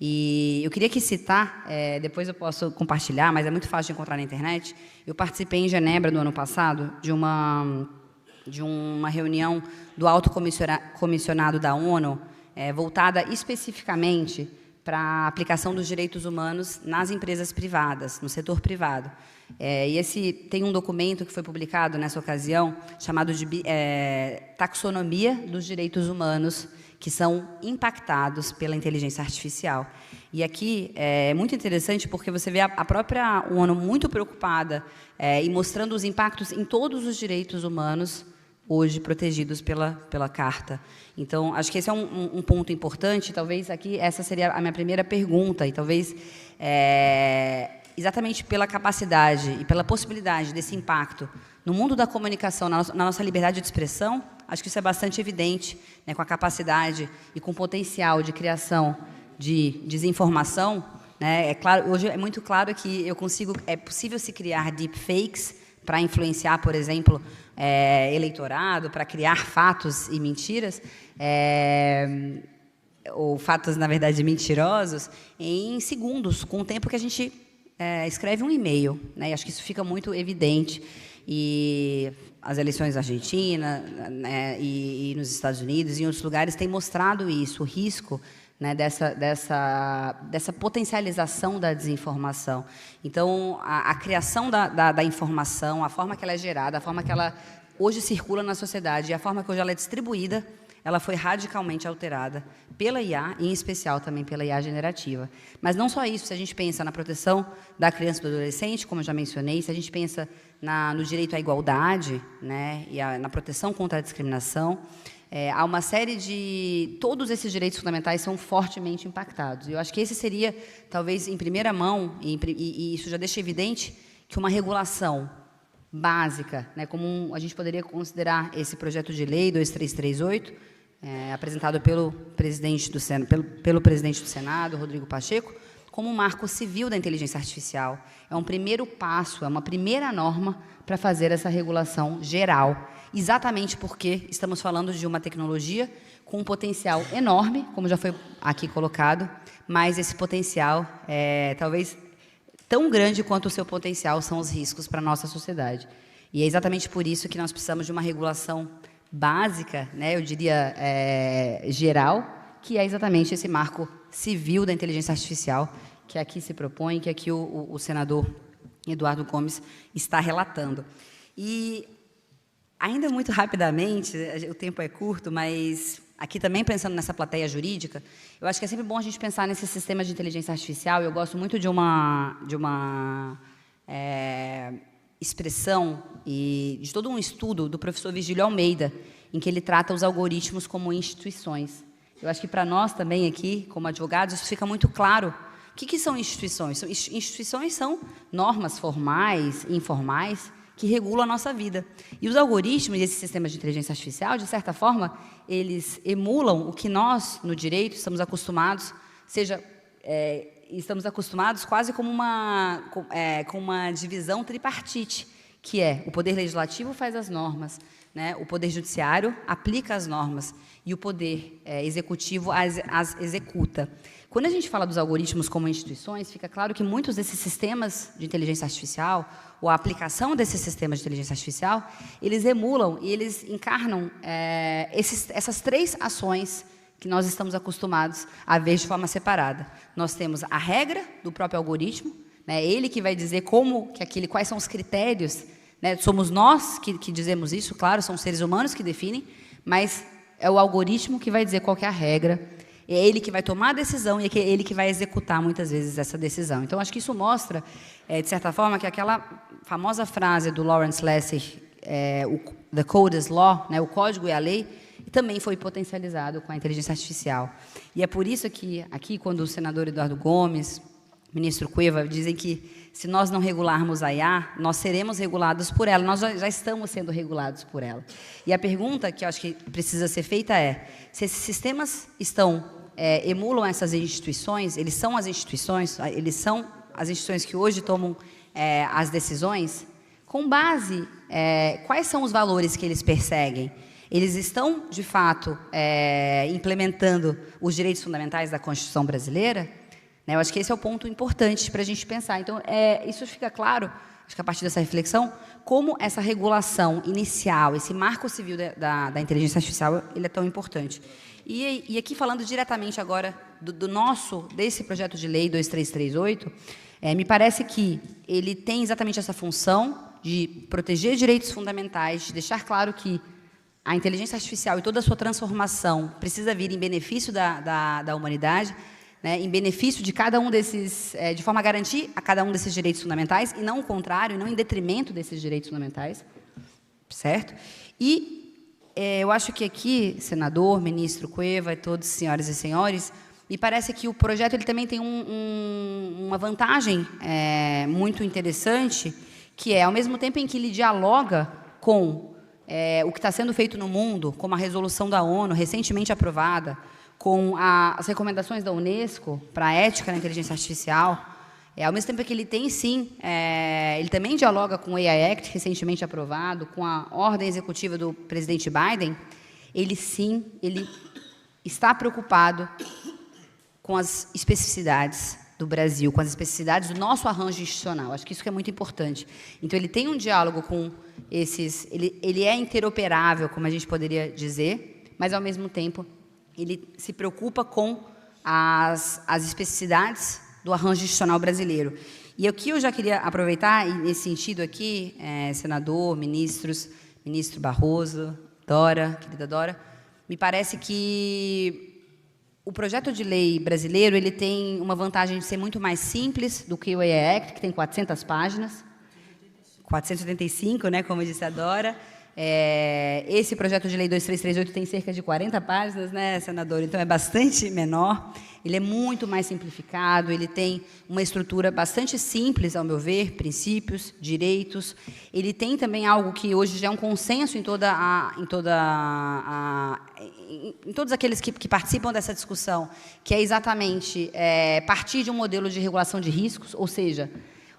S5: E eu queria aqui citar, depois eu posso compartilhar, mas é muito fácil de encontrar na internet. Eu participei em Genebra, no ano passado, de uma reunião do Alto Comissionado da ONU, voltada especificamente para a aplicação dos direitos humanos nas empresas privadas, no setor privado. E tem um documento que foi publicado nessa ocasião, chamado de Taxonomia dos Direitos Humanos, que são impactados pela inteligência artificial. E aqui é muito interessante porque você vê a própria ONU muito preocupada e mostrando os impactos em todos os direitos humanos hoje protegidos pela Carta. Então, acho que esse é um ponto importante. Talvez aqui essa seria a minha primeira pergunta, e talvez exatamente pela capacidade e pela possibilidade desse impacto no mundo da comunicação, na nossa liberdade de expressão, acho que isso é bastante evidente, né, com a capacidade e com o potencial de criação de desinformação, né. É claro, hoje é muito claro que é possível se criar deepfakes para influenciar, por exemplo, eleitorado, para criar fatos e mentiras, ou fatos, na verdade, mentirosos, em segundos, com o tempo que a gente escreve um e-mail, né? E acho que isso fica muito evidente. E as eleições na Argentina, né, e nos Estados Unidos e em outros lugares têm mostrado isso, o risco, né, dessa potencialização da desinformação. Então, a criação da informação, a forma que ela é gerada, a forma que ela hoje circula na sociedade e a forma que hoje ela é distribuída, ela foi radicalmente alterada pela IA, em especial também pela IA generativa. Mas não só isso, se a gente pensa na proteção da criança e do adolescente, como eu já mencionei, se a gente pensa no direito à igualdade, né, e na proteção contra a discriminação, há uma série de... Todos esses direitos fundamentais são fortemente impactados. E eu acho que esse seria, talvez, em primeira mão, e isso já deixa evidente, que uma regulação básica, né, como a gente poderia considerar esse projeto de lei 2338, apresentado pelo presidente do Senado, Rodrigo Pacheco, como um marco civil da inteligência artificial. É um primeiro passo, é uma primeira norma para fazer essa regulação geral, exatamente porque estamos falando de uma tecnologia com um potencial enorme, como já foi aqui colocado, mas esse potencial é talvez tão grande quanto o seu potencial são os riscos para a nossa sociedade. E é exatamente por isso que nós precisamos de uma regulação básica, né, eu diria geral, que é exatamente esse marco civil da inteligência artificial que aqui se propõe, que aqui o senador Eduardo Gomes está relatando. E, ainda muito rapidamente, o tempo é curto, mas aqui também pensando nessa plateia jurídica, eu acho que é sempre bom a gente pensar nesse sistema de inteligência artificial. Eu gosto muito de uma expressão e de todo um estudo do professor Virgílio Almeida, em que ele trata os algoritmos como instituições. Eu acho que para nós também aqui, como advogados, isso fica muito claro. O que são instituições? Instituições são normas formais e informais que regulam a nossa vida. E os algoritmos e esses sistemas de inteligência artificial, de certa forma, eles emulam o que nós, no direito, estamos acostumados, estamos acostumados quase como com uma divisão tripartite, que é o Poder Legislativo faz as normas, né? O Poder Judiciário aplica as normas e o Poder Executivo as executa. Quando a gente fala dos algoritmos como instituições, fica claro que muitos desses sistemas de inteligência artificial, ou a aplicação desses sistemas de inteligência artificial, eles emulam e eles encarnam essas três ações que nós estamos acostumados a ver de forma separada. Nós temos a regra do próprio algoritmo, né? Ele que vai dizer quais são os critérios, né? Somos nós que dizemos isso, claro, são seres humanos que definem, mas é o algoritmo que vai dizer qual que é a regra, é ele que vai tomar a decisão e é ele que vai executar, muitas vezes, essa decisão. Então, acho que isso mostra, de certa forma, que aquela famosa frase do Lawrence Lessig, the code is law, né? O código é a lei, também foi potencializado com a inteligência artificial. E é por isso que, aqui, quando o senador Eduardo Gomes, o ministro Cueva, dizem que, se nós não regularmos a IA, nós seremos regulados por ela, nós já estamos sendo regulados por ela. E a pergunta que eu acho que precisa ser feita é, se esses sistemas emulam essas instituições, eles são as instituições que hoje tomam as decisões, com base, quais são os valores que eles perseguem? Eles estão, de fato, implementando os direitos fundamentais da Constituição brasileira? Eu acho que esse é o ponto importante para a gente pensar. Então, isso fica claro, acho que a partir dessa reflexão, como essa regulação inicial, esse marco civil da inteligência artificial, ele é tão importante. E aqui, falando diretamente agora desse projeto de lei 2338, me parece que ele tem exatamente essa função de proteger direitos fundamentais, de deixar claro que a inteligência artificial e toda a sua transformação precisa vir em benefício da humanidade, né, em benefício de cada um desses, de forma a garantir a cada um desses direitos fundamentais, e não o contrário, e não em detrimento desses direitos fundamentais, certo? E eu acho que aqui, senador, ministro Cueva, todos, senhoras e senhores, me parece que o projeto ele também tem uma vantagem muito interessante, que ao mesmo tempo em que ele dialoga com o que está sendo feito no mundo, como a resolução da ONU, recentemente aprovada, com as recomendações da Unesco para a ética na inteligência artificial, ao mesmo tempo que ele tem, sim, ele também dialoga com o AI Act, recentemente aprovado, com a ordem executiva do presidente Biden, ele está preocupado com as especificidades do Brasil, com as especificidades do nosso arranjo institucional. Acho que isso que é muito importante. Então, ele tem um diálogo com esses... Ele é interoperável, como a gente poderia dizer, mas, ao mesmo tempo, ele se preocupa com as especificidades do arranjo institucional brasileiro. E aqui eu já queria aproveitar, e nesse sentido aqui, senador, ministros, ministro Barroso, Dora, querida Dora, me parece que o projeto de lei brasileiro ele tem uma vantagem de ser muito mais simples do que o AI Act, que tem 400 páginas, 485, né, como disse a Dora. Esse projeto de lei 2338 tem cerca de 40 páginas, né, senador? Então, é bastante menor. Ele é muito mais simplificado, ele tem uma estrutura bastante simples, ao meu ver, princípios, direitos. Ele tem também algo que hoje já é um consenso em em todos aqueles que participam dessa discussão, que é exatamente partir de um modelo de regulação de riscos, ou seja,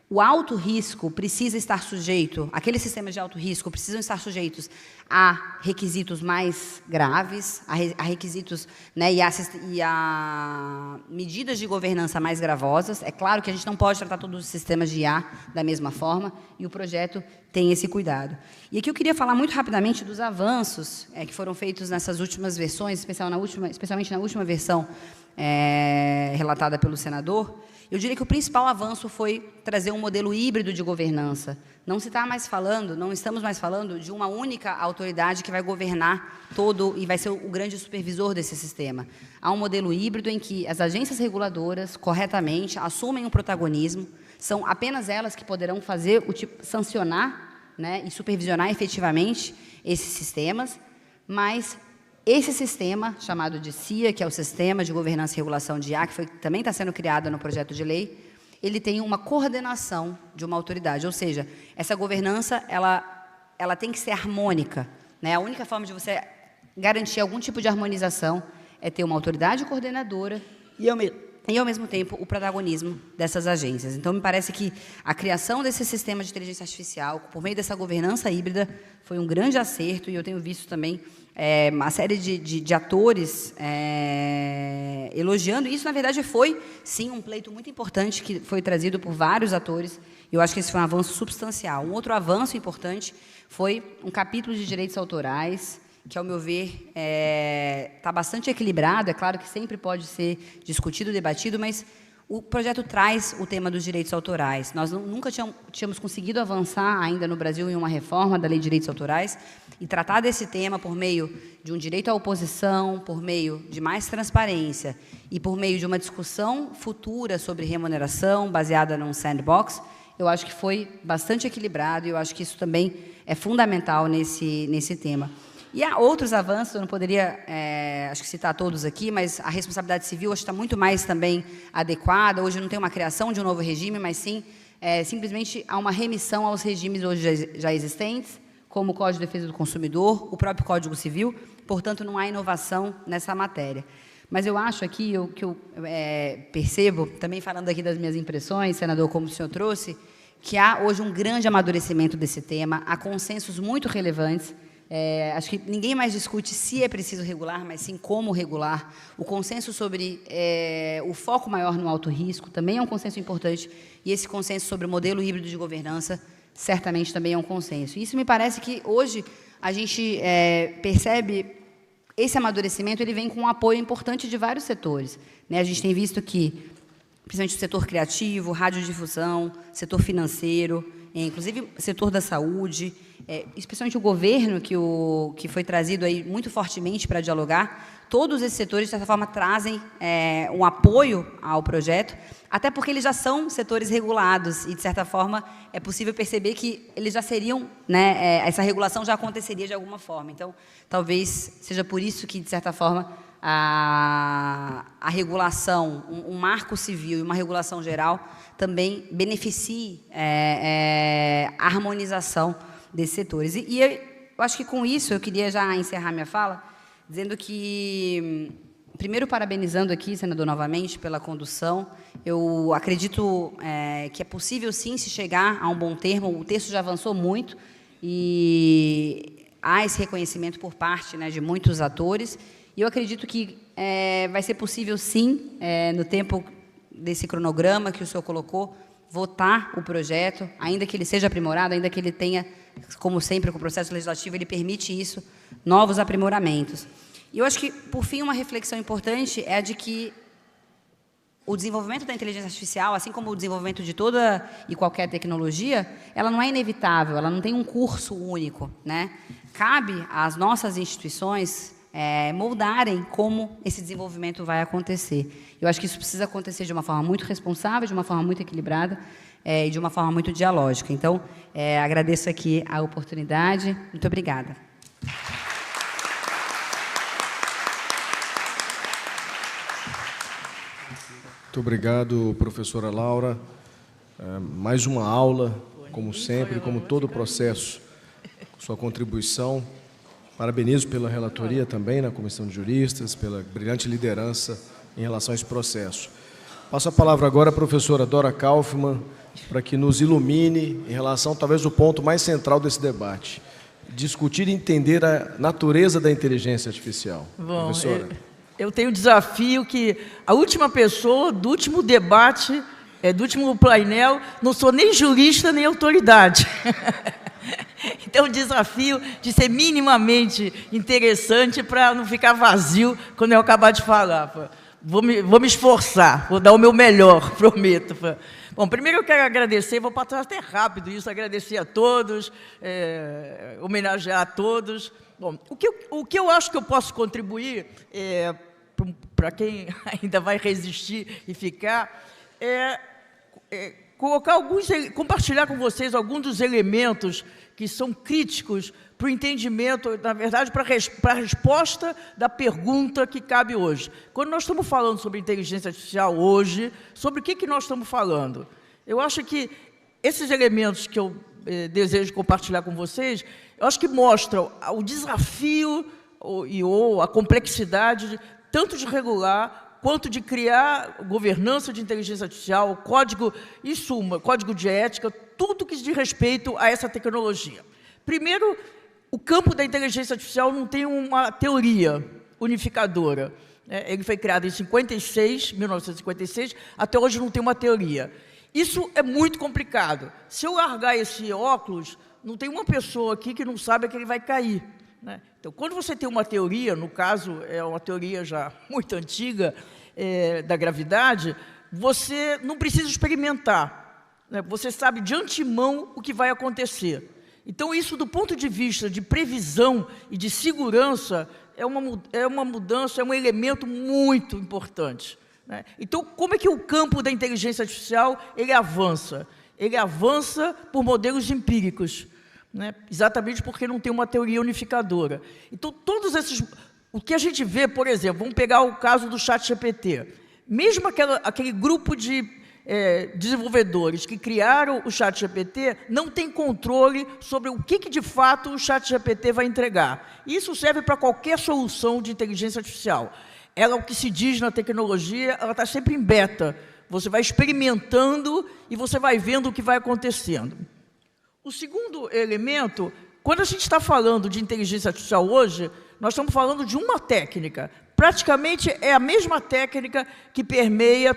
S5: o alto risco precisa estar sujeito, aqueles sistemas de alto risco precisam estar sujeitos a requisitos mais graves, a requisitos, né, e a medidas de governança mais gravosas. É claro que a gente não pode tratar todos os sistemas de IA da mesma forma, e o projeto tem esse cuidado. E aqui eu queria falar muito rapidamente dos avanços que foram feitos nessas últimas versões, especialmente na última versão relatada pelo senador. Eu diria que o principal avanço foi trazer um modelo híbrido de governança. Não estamos mais falando de uma única autoridade que vai governar todo e vai ser o grande supervisor desse sistema. Há um modelo híbrido em que as agências reguladoras, corretamente, assumem um protagonismo, são apenas elas que poderão sancionar, né, e supervisionar efetivamente esses sistemas, mas esse sistema, chamado de CIA, que é o Sistema de Governança e Regulação de IA, que também está sendo criado no projeto de lei, ele tem uma coordenação de uma autoridade, ou seja, essa governança ela tem que ser harmônica, né? A única forma de você garantir algum tipo de harmonização é ter uma autoridade coordenadora e, ao mesmo tempo, o protagonismo dessas agências. Então, me parece que a criação desse sistema de inteligência artificial, por meio dessa governança híbrida, foi um grande acerto, e eu tenho visto também uma série de atores elogiando. Isso, na verdade, foi, sim, um pleito muito importante que foi trazido por vários atores. Eu acho que esse foi um avanço substancial. Um outro avanço importante foi um capítulo de direitos autorais, que, ao meu ver, está bastante equilibrado. É claro que sempre pode ser discutido, debatido, mas o projeto traz o tema dos direitos autorais. Nós nunca tínhamos conseguido avançar ainda no Brasil em uma reforma da Lei de Direitos Autorais e tratar desse tema por meio de um direito à oposição, por meio de mais transparência e por meio de uma discussão futura sobre remuneração baseada num sandbox. Eu acho que foi bastante equilibrado, e eu acho que isso também é fundamental nesse tema. E há outros avanços, eu não poderia, acho que citar todos aqui, mas a responsabilidade civil acho que está muito mais também adequada. Hoje não tem uma criação de um novo regime, mas sim, simplesmente há uma remissão aos regimes hoje já existentes, como o Código de Defesa do Consumidor, o próprio Código Civil. Portanto, não há inovação nessa matéria. Mas eu acho aqui, que eu percebo, também falando aqui das minhas impressões, senador, como o senhor trouxe, que há hoje um grande amadurecimento desse tema, há consensos muito relevantes. Acho que ninguém mais discute se é preciso regular, mas sim como regular. O consenso sobre o foco maior no alto risco também é um consenso importante, e esse consenso sobre o modelo híbrido de governança certamente também é um consenso. Isso me parece que hoje a gente percebe esse amadurecimento, ele vem com um apoio importante de vários setores, né? A gente tem visto que, principalmente o setor criativo, radiodifusão, setor financeiro, inclusive o setor da saúde, especialmente o governo, que foi trazido aí muito fortemente para dialogar, todos esses setores, de certa forma, trazem um apoio ao projeto, até porque eles já são setores regulados e, de certa forma, é possível perceber que eles já seriam, né, essa regulação já aconteceria de alguma forma. Então, talvez seja por isso que, de certa forma, a regulação, um marco civil e uma regulação geral também beneficie a harmonização desses setores. E eu acho que, com isso, eu queria já encerrar minha fala, dizendo que, primeiro, parabenizando aqui, senador, novamente, pela condução. Eu acredito que é possível, sim, se chegar a um bom termo. O texto já avançou muito e há esse reconhecimento por parte, né, de muitos atores. E eu acredito que vai ser possível, sim, no tempo desse cronograma que o senhor colocou, votar o projeto, ainda que ele seja aprimorado, ainda que ele tenha, como sempre, com o processo legislativo, ele permite isso, novos aprimoramentos. E eu acho que, por fim, uma reflexão importante é a de que o desenvolvimento da inteligência artificial, assim como o desenvolvimento de toda e qualquer tecnologia, ela não é inevitável, ela não tem um curso único, né? Cabe às nossas instituições moldarem como esse desenvolvimento vai acontecer. Eu acho que isso precisa acontecer de uma forma muito responsável, de uma forma muito equilibrada e de uma forma muito dialógica. Então, agradeço aqui a oportunidade. Muito obrigada.
S1: Muito obrigado, professora Laura. Mais uma aula, como sempre, como todo o processo, sua contribuição. Parabenizo pela relatoria também na Comissão de Juristas, pela brilhante liderança em relação a esse processo. Passo a palavra agora à professora Dora Kaufmann, para que nos ilumine em relação, talvez, ao ponto mais central desse debate. Discutir e entender a natureza da inteligência artificial.
S6: Bom,
S1: professora.
S6: Eu tenho o desafio que a última pessoa do último debate, do último painel, não sou nem jurista nem autoridade. Então, o desafio de ser minimamente interessante para não ficar vazio quando eu acabar de falar. Vou me esforçar, vou dar o meu melhor, prometo. Bom, primeiro eu quero agradecer, vou passar até rápido isso, agradecer a todos, homenagear a todos. Bom, o que eu acho que eu posso contribuir, para quem ainda vai resistir e ficar, compartilhar com vocês alguns dos elementos que são críticos para o entendimento, na verdade, para a resposta da pergunta que cabe hoje. Quando nós estamos falando sobre inteligência artificial hoje, sobre o que nós estamos falando? Eu acho que esses elementos que eu desejo compartilhar com vocês, eu acho que mostram o desafio ou a complexidade tanto de regular quanto de criar governança de inteligência artificial, código, em suma, código de ética, tudo que diz respeito a essa tecnologia. Primeiro, o campo da inteligência artificial não tem uma teoria unificadora. Ele foi criado em 1956, até hoje não tem uma teoria. Isso é muito complicado. Se eu largar esse óculos, não tem uma pessoa aqui que não sabe que ele vai cair. Então, quando você tem uma teoria, no caso, é uma teoria já muito antiga, da gravidade, você não precisa experimentar. Você sabe de antemão o que vai acontecer. Então, isso, do ponto de vista de previsão e de segurança, é uma mudança, é um elemento muito importante. Então, como é que o campo da inteligência artificial ele avança? Ele avança por modelos empíricos, exatamente porque não tem uma teoria unificadora. Então, todos esses... O que a gente vê, por exemplo, vamos pegar o caso do ChatGPT. Mesmo aquele grupo de desenvolvedores que criaram o ChatGPT não tem controle sobre o que de fato o ChatGPT vai entregar. Isso serve para qualquer solução de inteligência artificial. Ela, o que se diz na tecnologia, ela está sempre em beta. Você vai experimentando e você vai vendo o que vai acontecendo. O segundo elemento, quando a gente está falando de inteligência artificial hoje, nós estamos falando de uma técnica. Praticamente é a mesma técnica que permeia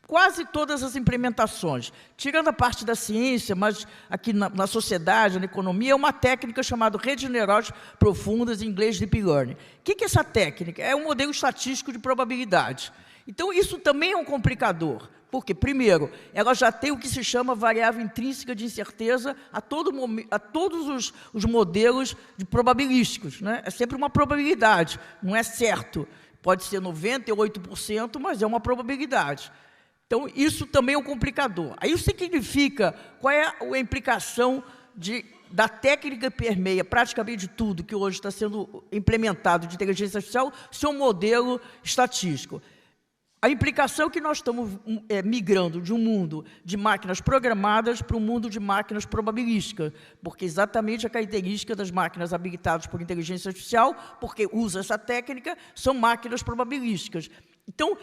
S6: quase todas as implementações. Tirando a parte da ciência, mas aqui na sociedade, na economia, é uma técnica chamada redes de neurais profundas, em inglês Deep Learning. O que é essa técnica? É um modelo estatístico de probabilidade. Então, isso também é um complicador. Porque, primeiro, ela já tem o que se chama variável intrínseca de incerteza a todos os modelos de probabilísticos. É sempre uma probabilidade, não é certo. Pode ser 98%, mas é uma probabilidade. Então, isso também é um complicador. Aí isso significa qual é a implicação da técnica que permeia praticamente tudo que hoje está sendo implementado de inteligência artificial, ser um modelo estatístico. A implicação é que nós estamos migrando de um mundo de máquinas programadas para um mundo de máquinas probabilísticas, porque exatamente a característica das máquinas habilitadas por inteligência artificial, porque usa essa técnica, são máquinas probabilísticas. Então,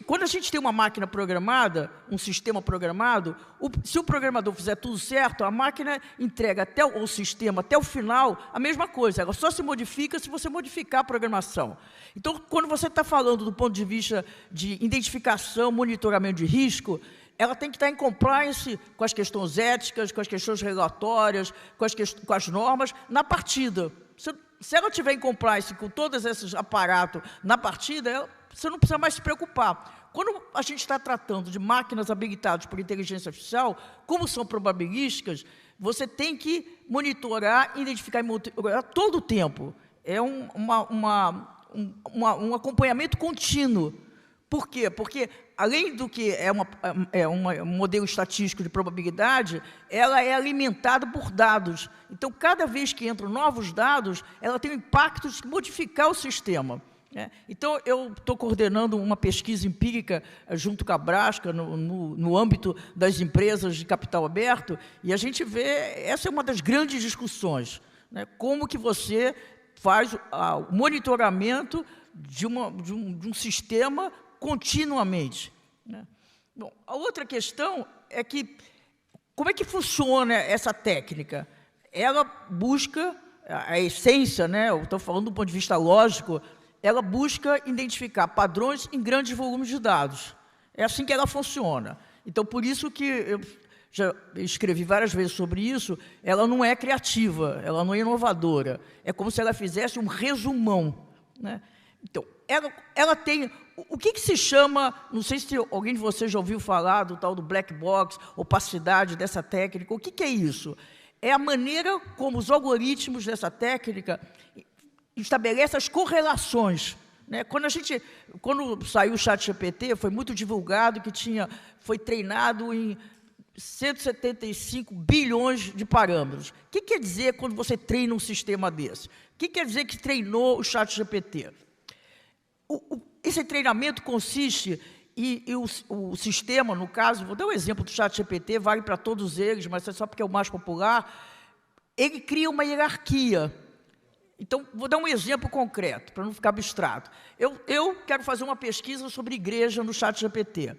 S6: quando a gente tem uma máquina programada, um sistema programado, se o programador fizer tudo certo, a máquina entrega o sistema até o final a mesma coisa. Ela só se modifica se você modificar a programação. Então, quando você está falando do ponto de vista de identificação, monitoramento de risco, ela tem que estar em compliance com as questões éticas, com as questões regulatórias, com as normas, na partida. Se ela tiver em compliance com todos esses aparatos na partida, você não precisa mais se preocupar. Quando a gente está tratando de máquinas habilitadas por inteligência artificial, como são probabilísticas, você tem que monitorar, identificar e monitorar todo o tempo. É um acompanhamento contínuo. Por quê? Porque, além do que um modelo estatístico de probabilidade, ela é alimentada por dados. Então, cada vez que entram novos dados, ela tem um impacto de modificar o sistema. Então, eu estou coordenando uma pesquisa empírica junto com a Brasca, no âmbito das empresas de capital aberto, e a gente vê, essa é uma das grandes discussões. né? Como que você faz o monitoramento de um sistema continuamente, né? Bom, a outra questão é que, como é que funciona essa técnica? Ela busca a essência, né? Eu estou falando do ponto de vista lógico, ela busca identificar padrões em grandes volumes de dados. É assim que ela funciona. Então, por isso que eu já escrevi várias vezes sobre isso, ela não é criativa, ela não é inovadora. É como se ela fizesse um resumão, né? Então, ela tem... O que se chama... Não sei se alguém de vocês já ouviu falar do tal do black box, opacidade dessa técnica. O que é isso? É a maneira como os algoritmos dessa técnica estabelecem as correlações, né? Quando saiu o ChatGPT, foi muito divulgado que foi treinado em 175 bilhões de parâmetros. O que quer dizer quando você treina um sistema desse? O que quer dizer que treinou o ChatGPT? Esse treinamento consiste, e o sistema, no caso, vou dar um exemplo do ChatGPT, vale para todos eles, mas é só porque é o mais popular, ele cria uma hierarquia. Então, vou dar um exemplo concreto, para não ficar abstrato. Eu quero fazer uma pesquisa sobre igreja no ChatGPT.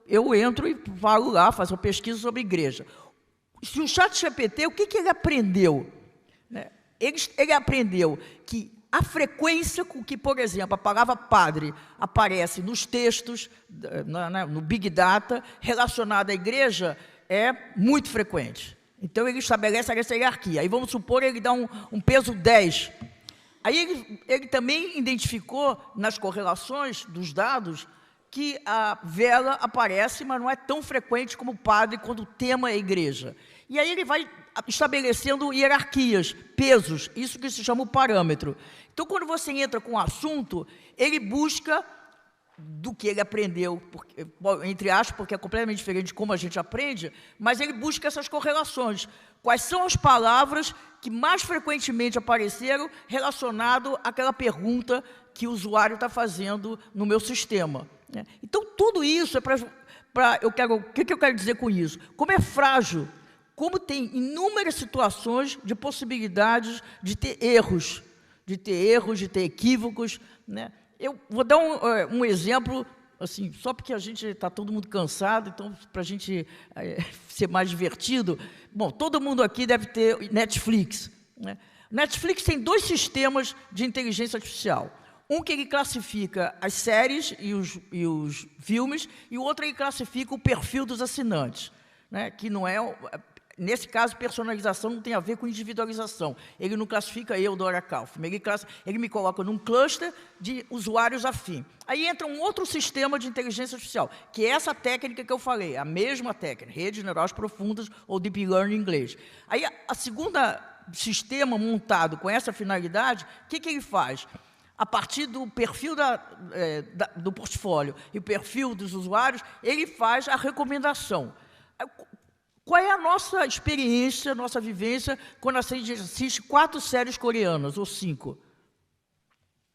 S6: Eu entro e falo lá, faço uma pesquisa sobre igreja. Se o ChatGPT, o que ele aprendeu? Ele aprendeu que a frequência com que, por exemplo, a palavra padre aparece nos textos, no Big Data, relacionada à igreja, é muito frequente. Então, ele estabelece essa hierarquia. Aí, vamos supor, ele dá um peso 10. Aí, ele também identificou, nas correlações dos dados, que a vela aparece, mas não é tão frequente como o padre, quando o tema é igreja. E aí, ele vai estabelecendo hierarquias, pesos, isso que se chama o parâmetro. Então, quando você entra com o assunto, ele busca do que ele aprendeu, entre aspas, porque é completamente diferente de como a gente aprende, mas ele busca essas correlações. Quais são as palavras que mais frequentemente apareceram relacionado àquela pergunta que o usuário está fazendo no meu sistema, né? Então, tudo isso é o que eu quero dizer com isso? Como é frágil, como tem inúmeras situações de possibilidades de ter erros, de ter equívocos, né? Eu vou dar um exemplo, assim, só porque a gente está todo mundo cansado, então, para a gente ser mais divertido. Bom, todo mundo aqui deve ter Netflix, né? Netflix tem 2 sistemas de inteligência artificial. Um que ele classifica as séries e os filmes, e o outro ele classifica o perfil dos assinantes, né? Que não é... Nesse caso, personalização não tem a ver com individualização. Ele não classifica eu, Dora Kaufmann. Ele me coloca num cluster de usuários afim. Aí entra um outro sistema de inteligência artificial, que é essa técnica que eu falei, a mesma técnica, redes neurais profundas ou Deep Learning em inglês. Aí, a segunda sistema montado com essa finalidade, o que ele faz? A partir do perfil do portfólio e o perfil dos usuários, ele faz a recomendação. Qual é a nossa experiência, nossa vivência, quando a gente assiste 4 séries coreanas, ou 5? O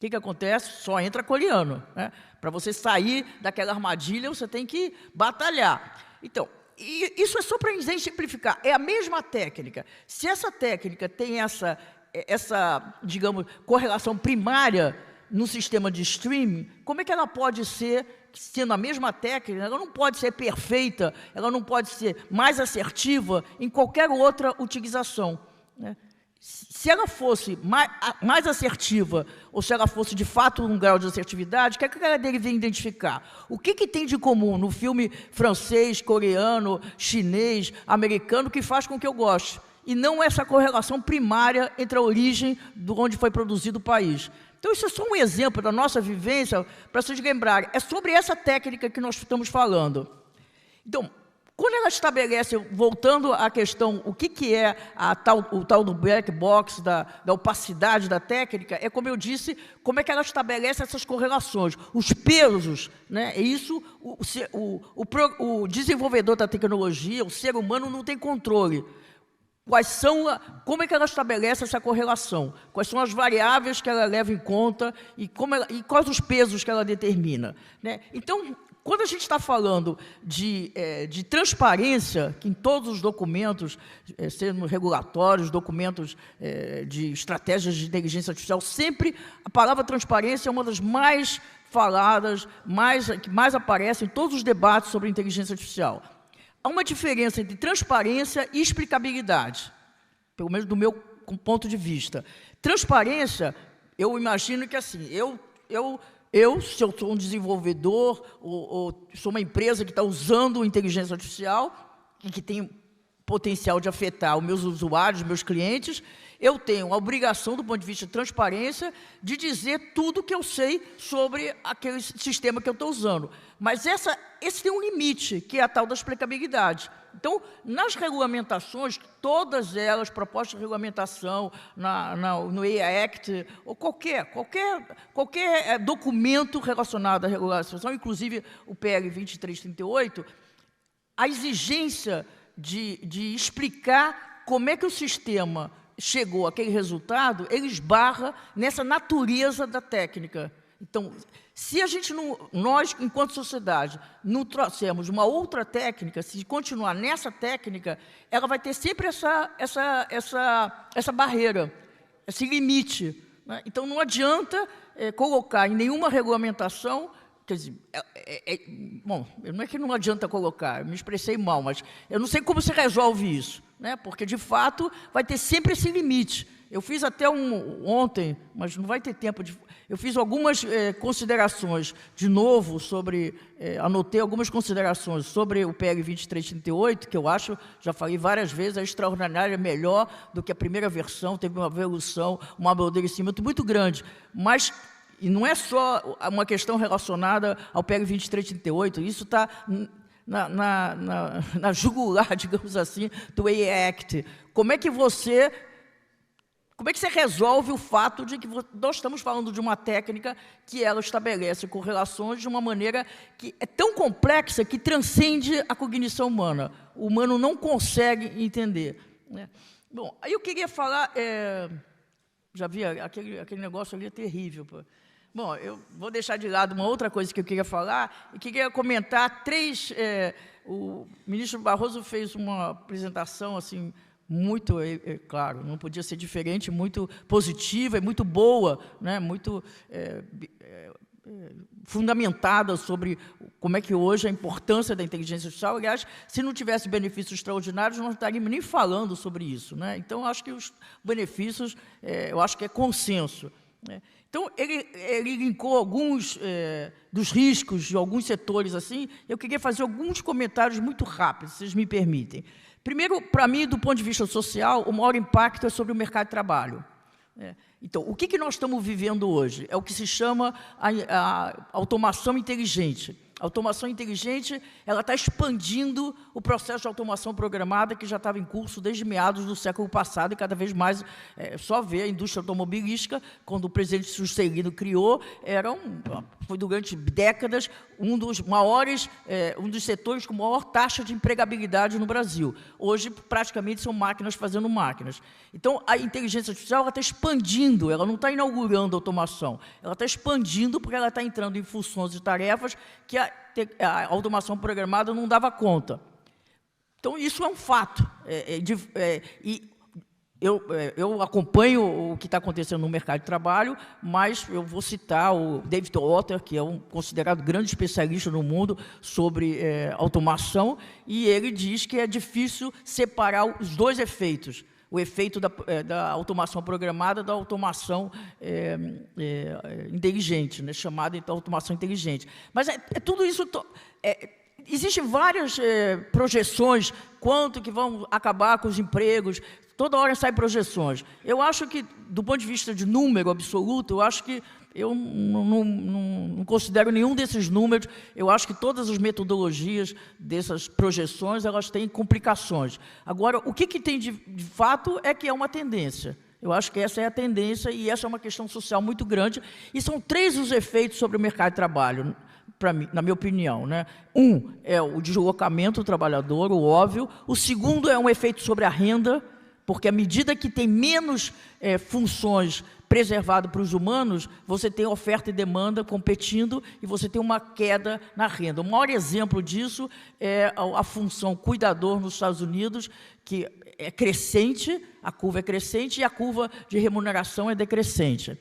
S6: que acontece? Só entra coreano, né? Para você sair daquela armadilha, você tem que batalhar. Então, isso é só para exemplificar. É a mesma técnica. Se essa técnica tem essa, digamos, correlação primária no sistema de streaming, como é que ela pode ser... Sendo a mesma técnica, ela não pode ser perfeita, ela não pode ser mais assertiva em qualquer outra utilização, né? Se ela fosse mais assertiva, ou se ela fosse de fato um grau de assertividade, o que ela deveria identificar? O que tem de comum no filme francês, coreano, chinês, americano, que faz com que eu goste? E não essa correlação primária entre a origem de onde foi produzido o país. Então, isso é só um exemplo da nossa vivência, para vocês lembrarem. É sobre essa técnica que nós estamos falando. Então, quando ela estabelece, voltando à questão, o que é o tal do black box, da opacidade da técnica, é, como eu disse, como é que ela estabelece essas correlações. Os pesos, né? É isso, o desenvolvedor da tecnologia, o ser humano, não tem controle. Como é que ela estabelece essa correlação? Quais são as variáveis que ela leva em conta e quais os pesos que ela determina, né? Então, quando a gente está falando de transparência, que em todos os documentos, sendo regulatórios, documentos de estratégias de inteligência artificial, sempre a palavra transparência é uma das mais faladas, que mais aparece em todos os debates sobre inteligência artificial. Há uma diferença entre transparência e explicabilidade, pelo menos do meu ponto de vista. Transparência, eu imagino que assim, se eu sou um desenvolvedor ou sou uma empresa que está usando inteligência artificial e que tem potencial de afetar os meus usuários, meus clientes, eu tenho a obrigação, do ponto de vista de transparência, de dizer tudo que eu sei sobre aquele sistema que eu estou usando. Mas esse tem um limite, que é a tal da explicabilidade. Então, nas regulamentações, todas elas, propostas de regulamentação, no AI Act, ou qualquer documento relacionado à regulamentação, inclusive o PL 2338, a exigência de explicar como é que o sistema chegou àquele resultado, ele esbarra nessa natureza da técnica. Então, se a gente nós, enquanto sociedade, não trouxermos uma outra técnica, se continuar nessa técnica, ela vai ter sempre essa barreira, esse limite, né? Então, não adianta colocar em nenhuma regulamentação. Quer dizer, bom, não é que não adianta colocar, eu me expressei mal, mas eu não sei como se resolve isso, né? Porque, de fato, vai ter sempre esse limite. Eu fiz até ontem, mas não vai ter tempo de... Eu fiz algumas considerações, de novo, anotei algumas considerações sobre o PL 2338, que eu acho, já falei várias vezes, é extraordinária, melhor do que a primeira versão, teve uma evolução, um amadurecimento muito grande, mas... E não é só uma questão relacionada ao PL 2338, isso está na jugular, digamos assim, do AI Act. Como é que você resolve o fato de que nós estamos falando de uma técnica que ela estabelece correlações de uma maneira que é tão complexa que transcende a cognição humana. O humano não consegue entender, né? Bom, aí eu queria falar... já vi, aquele negócio ali é terrível, pô. Bom, eu vou deixar de lado uma outra coisa que eu queria falar e queria comentar o ministro Barroso fez uma apresentação assim muito, claro, não podia ser diferente, muito positiva e muito boa, né? Muito fundamentada sobre como é que hoje a importância da inteligência artificial. Aliás, se não tivesse benefícios extraordinários, não estaríamos nem falando sobre isso, né? Então, acho que os benefícios, eu acho que é consenso, né? Então, ele linkou alguns dos riscos de alguns setores assim. Eu queria fazer alguns comentários muito rápidos, se vocês me permitem. Primeiro, para mim, do ponto de vista social, o maior impacto é sobre o mercado de trabalho. Então, o que nós estamos vivendo hoje? É o que se chama a automação inteligente. A automação inteligente, ela está expandindo o processo de automação programada que já estava em curso desde meados do século passado e cada vez mais, só ver a indústria automobilística, quando o presidente Juscelino criou, foi durante décadas um dos setores com maior taxa de empregabilidade no Brasil. Hoje, praticamente, são máquinas fazendo máquinas. Então, a inteligência artificial está expandindo, ela não está inaugurando a automação, ela está expandindo porque ela está entrando em funções e tarefas que a automação programada não dava conta. Então, isso é um fato. Eu acompanho o que está acontecendo no mercado de trabalho, mas eu vou citar o David Otter, que é um considerado grande especialista no mundo sobre automação, e ele diz que é difícil separar os dois efeitos, o efeito da automação programada da automação inteligente, né, chamada então automação inteligente. Mas tudo isso... Existem várias projeções, quanto que vão acabar com os empregos, toda hora saem projeções. Eu acho que, do ponto de vista de número absoluto, eu acho que eu não considero nenhum desses números. Eu acho que todas as metodologias dessas projeções, elas têm complicações. Agora, o que tem de fato é que é uma tendência. Eu acho que essa é a tendência e essa é uma questão social muito grande. E são 3 os efeitos sobre o mercado de trabalho, na minha opinião, né? Um é o deslocamento do trabalhador, o óbvio. O segundo é um efeito sobre a renda, porque à medida que tem menos funções preservadas para os humanos, você tem oferta e demanda competindo e você tem uma queda na renda. O maior exemplo disso é a função cuidador nos Estados Unidos, que é crescente, a curva é crescente e a curva de remuneração é decrescente.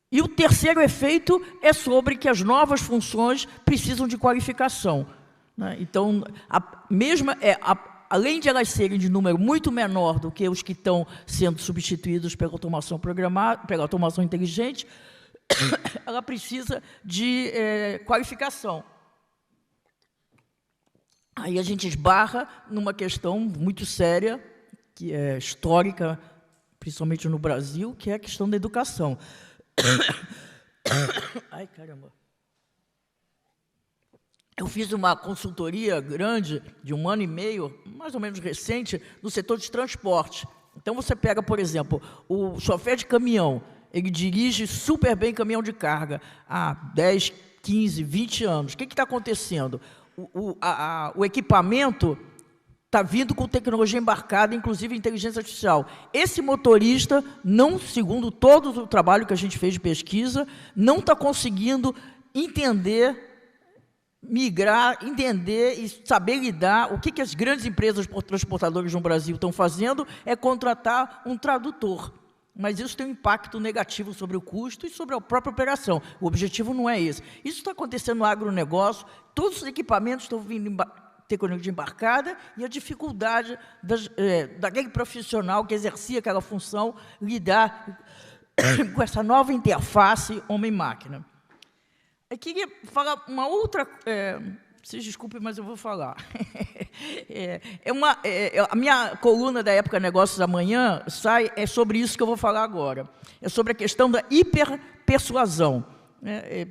S6: E o terceiro efeito é sobre que as novas funções precisam de qualificação, né? Então, além de elas serem de número muito menor do que os que estão sendo substituídos pela automação programada, pela automação inteligente, ela precisa de qualificação. Aí a gente esbarra numa questão muito séria, que é histórica, principalmente no Brasil, que é a questão da educação. Ai, caramba. Eu fiz uma consultoria grande, de 1 ano e meio, mais ou menos recente, no setor de transporte. Então, você pega, por exemplo, o chofer de caminhão, ele dirige super bem caminhão de carga há 10, 15, 20 anos. O que está acontecendo? O equipamento está vindo com tecnologia embarcada, inclusive inteligência artificial. Esse motorista, não, segundo todo o trabalho que a gente fez de pesquisa, não está conseguindo entender, migrar, entender e saber lidar. O que as grandes empresas transportadoras no Brasil estão fazendo é contratar um tradutor. Mas isso tem um impacto negativo sobre o custo e sobre a própria operação. O objetivo não é esse. Isso está acontecendo no agronegócio, todos os equipamentos estão vindo tecnologia embarcada e a dificuldade daquele profissional que exercia aquela função lidar com essa nova interface homem-máquina. Eu queria falar uma outra... vocês desculpem, mas eu vou falar. A minha coluna da Época Negócios Amanhã é sobre isso que eu vou falar agora. É sobre a questão da hiperpersuasão.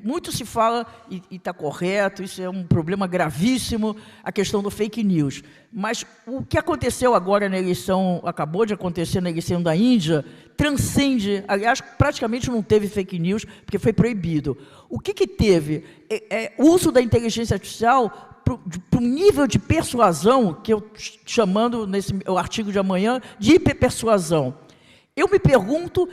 S6: Muito se fala, e está correto, isso é um problema gravíssimo, a questão do fake news. Mas o que aconteceu agora na eleição, acabou de acontecer na eleição da Índia, transcende, aliás, praticamente não teve fake news, porque foi proibido. O que teve? O uso da inteligência artificial para um nível de persuasão, que eu estou chamando, nesse artigo de amanhã, de hiperpersuasão. Eu me pergunto,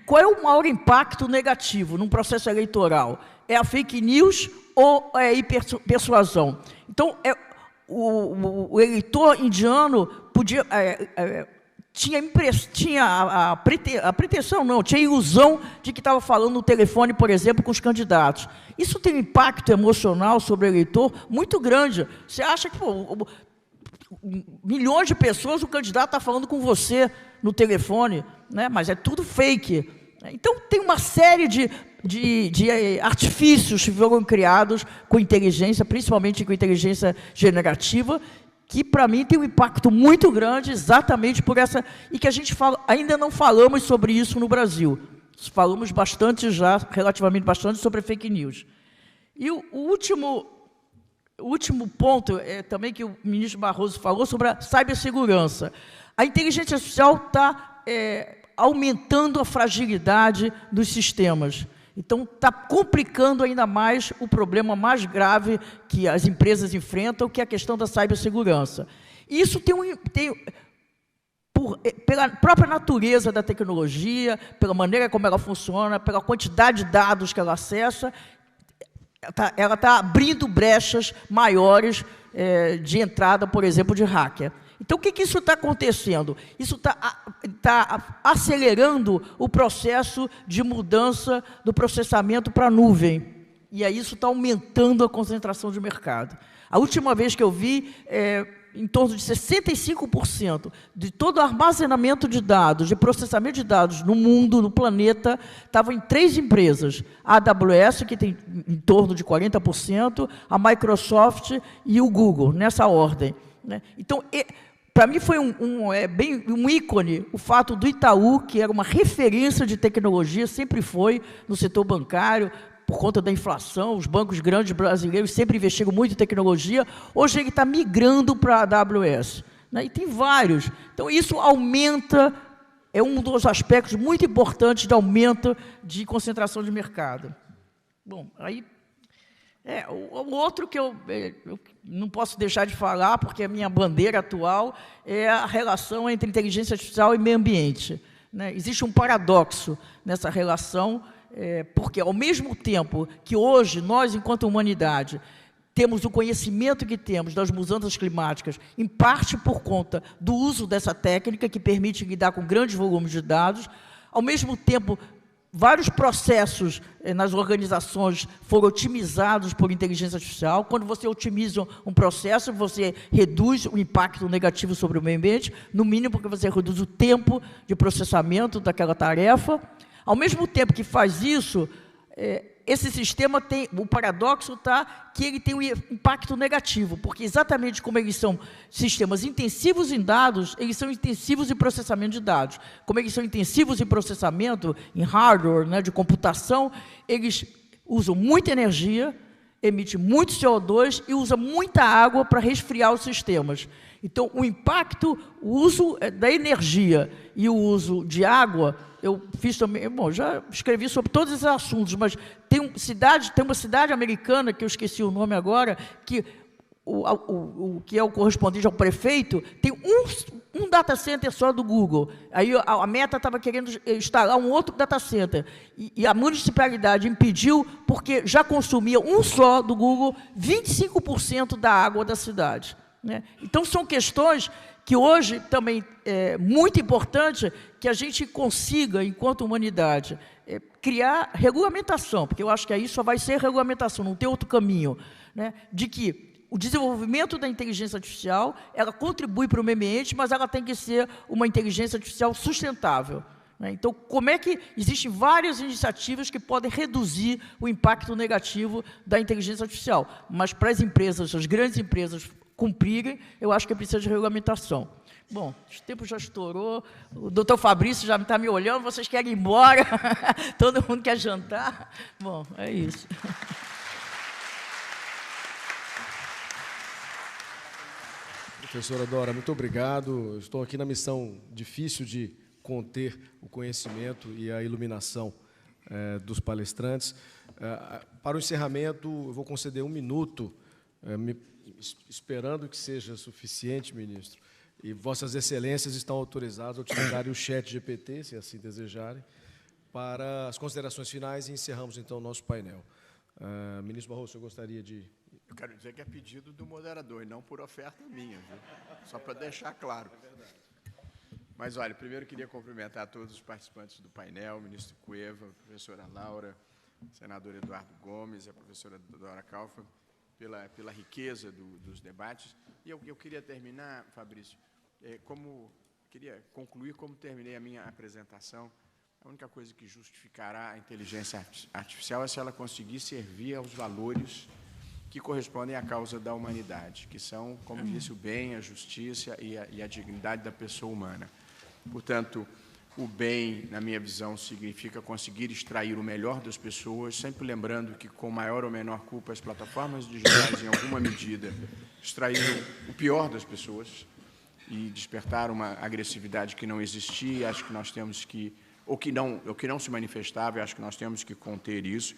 S6: qual é o maior impacto negativo num processo eleitoral? É a fake news ou é a hiperpersuasão? Então, o eleitor indiano podia... tinha a pretensão, não, tinha a ilusão de que estava falando no telefone, por exemplo, com os candidatos. Isso tem um impacto emocional sobre o eleitor muito grande. Você acha que, milhões de pessoas, o candidato está falando com você no telefone, né? Mas é tudo fake. Então, tem uma série de artifícios que foram criados com inteligência, principalmente com inteligência generativa, que, para mim, tem um impacto muito grande exatamente por essa... E que a gente ainda não falamos sobre isso no Brasil. Falamos bastante já, relativamente bastante, sobre fake news. E o último ponto, também que o ministro Barroso falou, sobre a cibersegurança. A inteligência artificial está aumentando a fragilidade dos sistemas. Então, está complicando ainda mais o problema mais grave que as empresas enfrentam, que é a questão da cibersegurança. Isso pela própria natureza da tecnologia, pela maneira como ela funciona, pela quantidade de dados que ela acessa, ela está abrindo brechas maiores de entrada, por exemplo, de hacker. Então, o que isso está acontecendo? Isso está acelerando o processo de mudança do processamento para a nuvem. E aí isso está aumentando a concentração de mercado. A última vez que eu vi, em torno de 65% de todo o armazenamento de dados, de processamento de dados no mundo, no planeta, estavam em 3 empresas. A AWS, que tem em torno de 40%, a Microsoft e o Google, nessa ordem, né? Então, para mim foi bem um ícone o fato do Itaú, que era uma referência de tecnologia, sempre foi no setor bancário, por conta da inflação, os bancos grandes brasileiros sempre investiram muito em tecnologia, hoje ele está migrando para a AWS, né? E tem vários. Então, isso aumenta, é um dos aspectos muito importantes de aumento de concentração de mercado. Bom, aí O outro que eu não posso deixar de falar, porque a minha bandeira atual é a relação entre inteligência artificial e meio ambiente, né? Existe um paradoxo nessa relação, porque, ao mesmo tempo que hoje, nós, enquanto humanidade, temos o conhecimento que temos das mudanças climáticas, em parte por conta do uso dessa técnica, que permite lidar com grandes volumes de dados, ao mesmo tempo, vários processos nas organizações foram otimizados por inteligência artificial. Quando você otimiza um processo, você reduz o impacto negativo sobre o meio ambiente, no mínimo porque você reduz o tempo de processamento daquela tarefa. Ao mesmo tempo que faz isso, esse sistema tem, o paradoxo está que ele tem um impacto negativo, porque exatamente como eles são sistemas intensivos em dados, eles são intensivos em processamento de dados. Como eles são intensivos em processamento, em hardware, né, de computação, eles usam muita energia, emitem muito CO2 e usam muita água para resfriar os sistemas. Então, o impacto, o uso da energia e o uso de água, eu fiz também, bom, já escrevi sobre todos esses assuntos, mas tem uma cidade americana, que eu esqueci o nome agora, que o que é o correspondente ao prefeito, tem um data center só do Google. Aí a Meta estava querendo instalar um outro data center, e a municipalidade impediu, porque já consumia um só do Google 25% da água da cidade, né? Então, são questões que hoje também é muito importante que a gente consiga, enquanto humanidade, criar regulamentação, porque eu acho que aí só vai ser regulamentação, não tem outro caminho, né? De que o desenvolvimento da inteligência artificial, ela contribui para o meio ambiente, mas ela tem que ser uma inteligência artificial sustentável, né? Então, como é que existem várias iniciativas que podem reduzir o impacto negativo da inteligência artificial, mas para as empresas, as grandes empresas, cumprirem, eu acho que precisa de regulamentação. Bom, o tempo já estourou, o doutor Fabrício já está me olhando, vocês querem ir embora, todo mundo quer jantar. Bom, é isso.
S1: Professora Dora, muito obrigado. Estou aqui na missão difícil de conter o conhecimento e a iluminação dos palestrantes. Para o encerramento, eu vou conceder 1 minuto, esperando que seja suficiente, ministro, e Vossas Excelências estão autorizadas a utilizarem o chat GPT, se assim desejarem, para as considerações finais, e encerramos, então, o nosso painel. Ministro Barroso, eu gostaria de...
S2: Eu quero dizer que é pedido do moderador, e não por oferta minha, viu? Só para deixar claro. Mas, olha, primeiro queria cumprimentar todos os participantes do painel, o ministro Cueva, a professora Laura, o senador Eduardo Gomes e a professora Dora Kaufmann, pela riqueza dos debates. E eu queria terminar, Fabrício, queria concluir como terminei a minha apresentação. A única coisa que justificará a inteligência artificial é se ela conseguir servir aos valores que correspondem à causa da humanidade, que são, como disse, o bem, a justiça e a dignidade da pessoa humana. Portanto, o bem, na minha visão, significa conseguir extrair o melhor das pessoas, sempre lembrando que, com maior ou menor culpa, as plataformas digitais, em alguma medida, extraíram o pior das pessoas e despertaram uma agressividade que não existia. Acho que nós temos que, ou que não se manifestava, acho que nós temos que conter isso.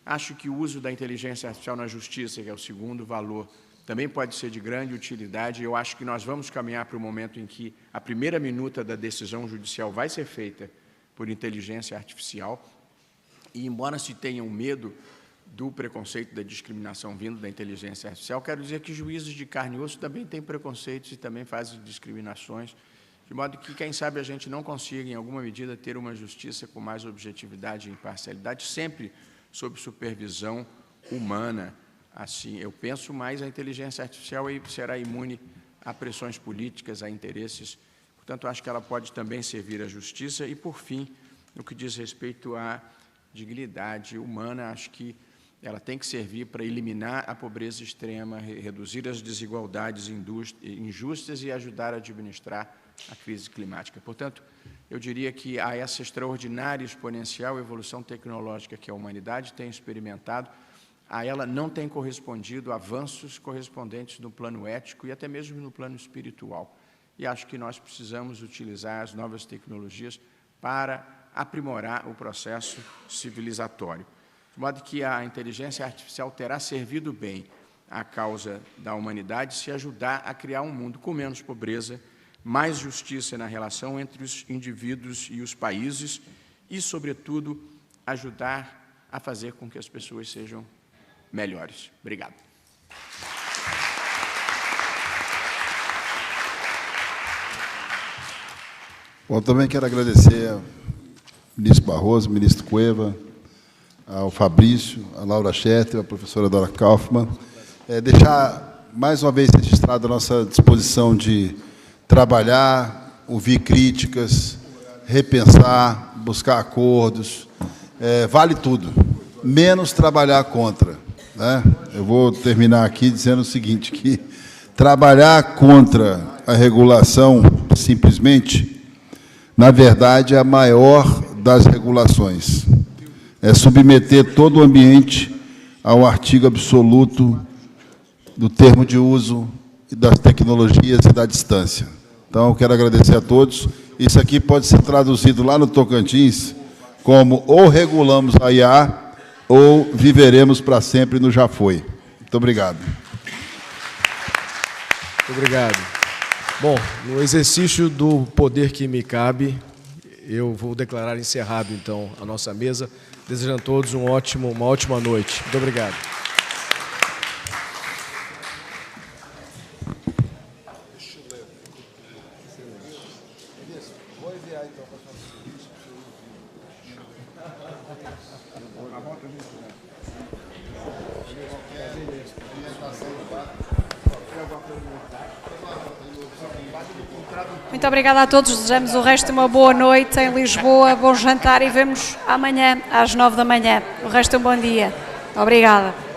S2: Acho que o uso da inteligência artificial na justiça, que é o segundo valor, também pode ser de grande utilidade. Eu acho que nós vamos caminhar para o momento em que a primeira minuta da decisão judicial vai ser feita por inteligência artificial. E, embora se tenha um medo do preconceito, da discriminação vindo da inteligência artificial, quero dizer que juízes de carne e osso também têm preconceitos e também fazem discriminações, de modo que, quem sabe, a gente não consiga, em alguma medida, ter uma justiça com mais objetividade e imparcialidade, sempre sob supervisão humana. Assim, eu penso mais a inteligência artificial e será imune a pressões políticas, a interesses. Portanto, acho que ela pode também servir à justiça. E, por fim, no que diz respeito à dignidade humana, acho que ela tem que servir para eliminar a pobreza extrema, reduzir as desigualdades injustas e ajudar a administrar a crise climática. Portanto, eu diria que a essa extraordinária e exponencial evolução tecnológica que a humanidade tem experimentado, a ela não tem correspondido avanços correspondentes no plano ético e até mesmo no plano espiritual. E acho que nós precisamos utilizar as novas tecnologias para aprimorar o processo civilizatório. de modo que a inteligência artificial terá servido bem à causa da humanidade se ajudar a criar um mundo com menos pobreza, mais justiça na relação entre os indivíduos e os países e, sobretudo, ajudar a fazer com que as pessoas sejam melhores. Obrigado.
S3: Bom, também quero agradecer ao ministro Barroso, ao ministro Cueva, ao Fabrício, a Laura Schetter, a professora Dora Kaufmann. Deixar mais uma vez registrada a nossa disposição de trabalhar, ouvir críticas, repensar, buscar acordos. Vale tudo, menos trabalhar contra, né? Eu vou terminar aqui dizendo o seguinte, que trabalhar contra a regulação, simplesmente, na verdade, é a maior das regulações. É submeter todo o ambiente ao artigo absoluto do termo de uso e das tecnologias e da distância. Então, eu quero agradecer a todos. Isso aqui pode ser traduzido lá no Tocantins como ou regulamos a IA ou viveremos para sempre no já foi. Muito obrigado.
S1: Muito obrigado. Bom, no exercício do poder que me cabe, eu vou declarar encerrado, então, a nossa mesa, desejando a todos uma ótima noite. Muito obrigado.
S7: Muito obrigada a todos, desejamos o resto de uma boa noite em Lisboa, bom jantar e vemos amanhã às 9 da manhã. O resto é um bom dia. Obrigada.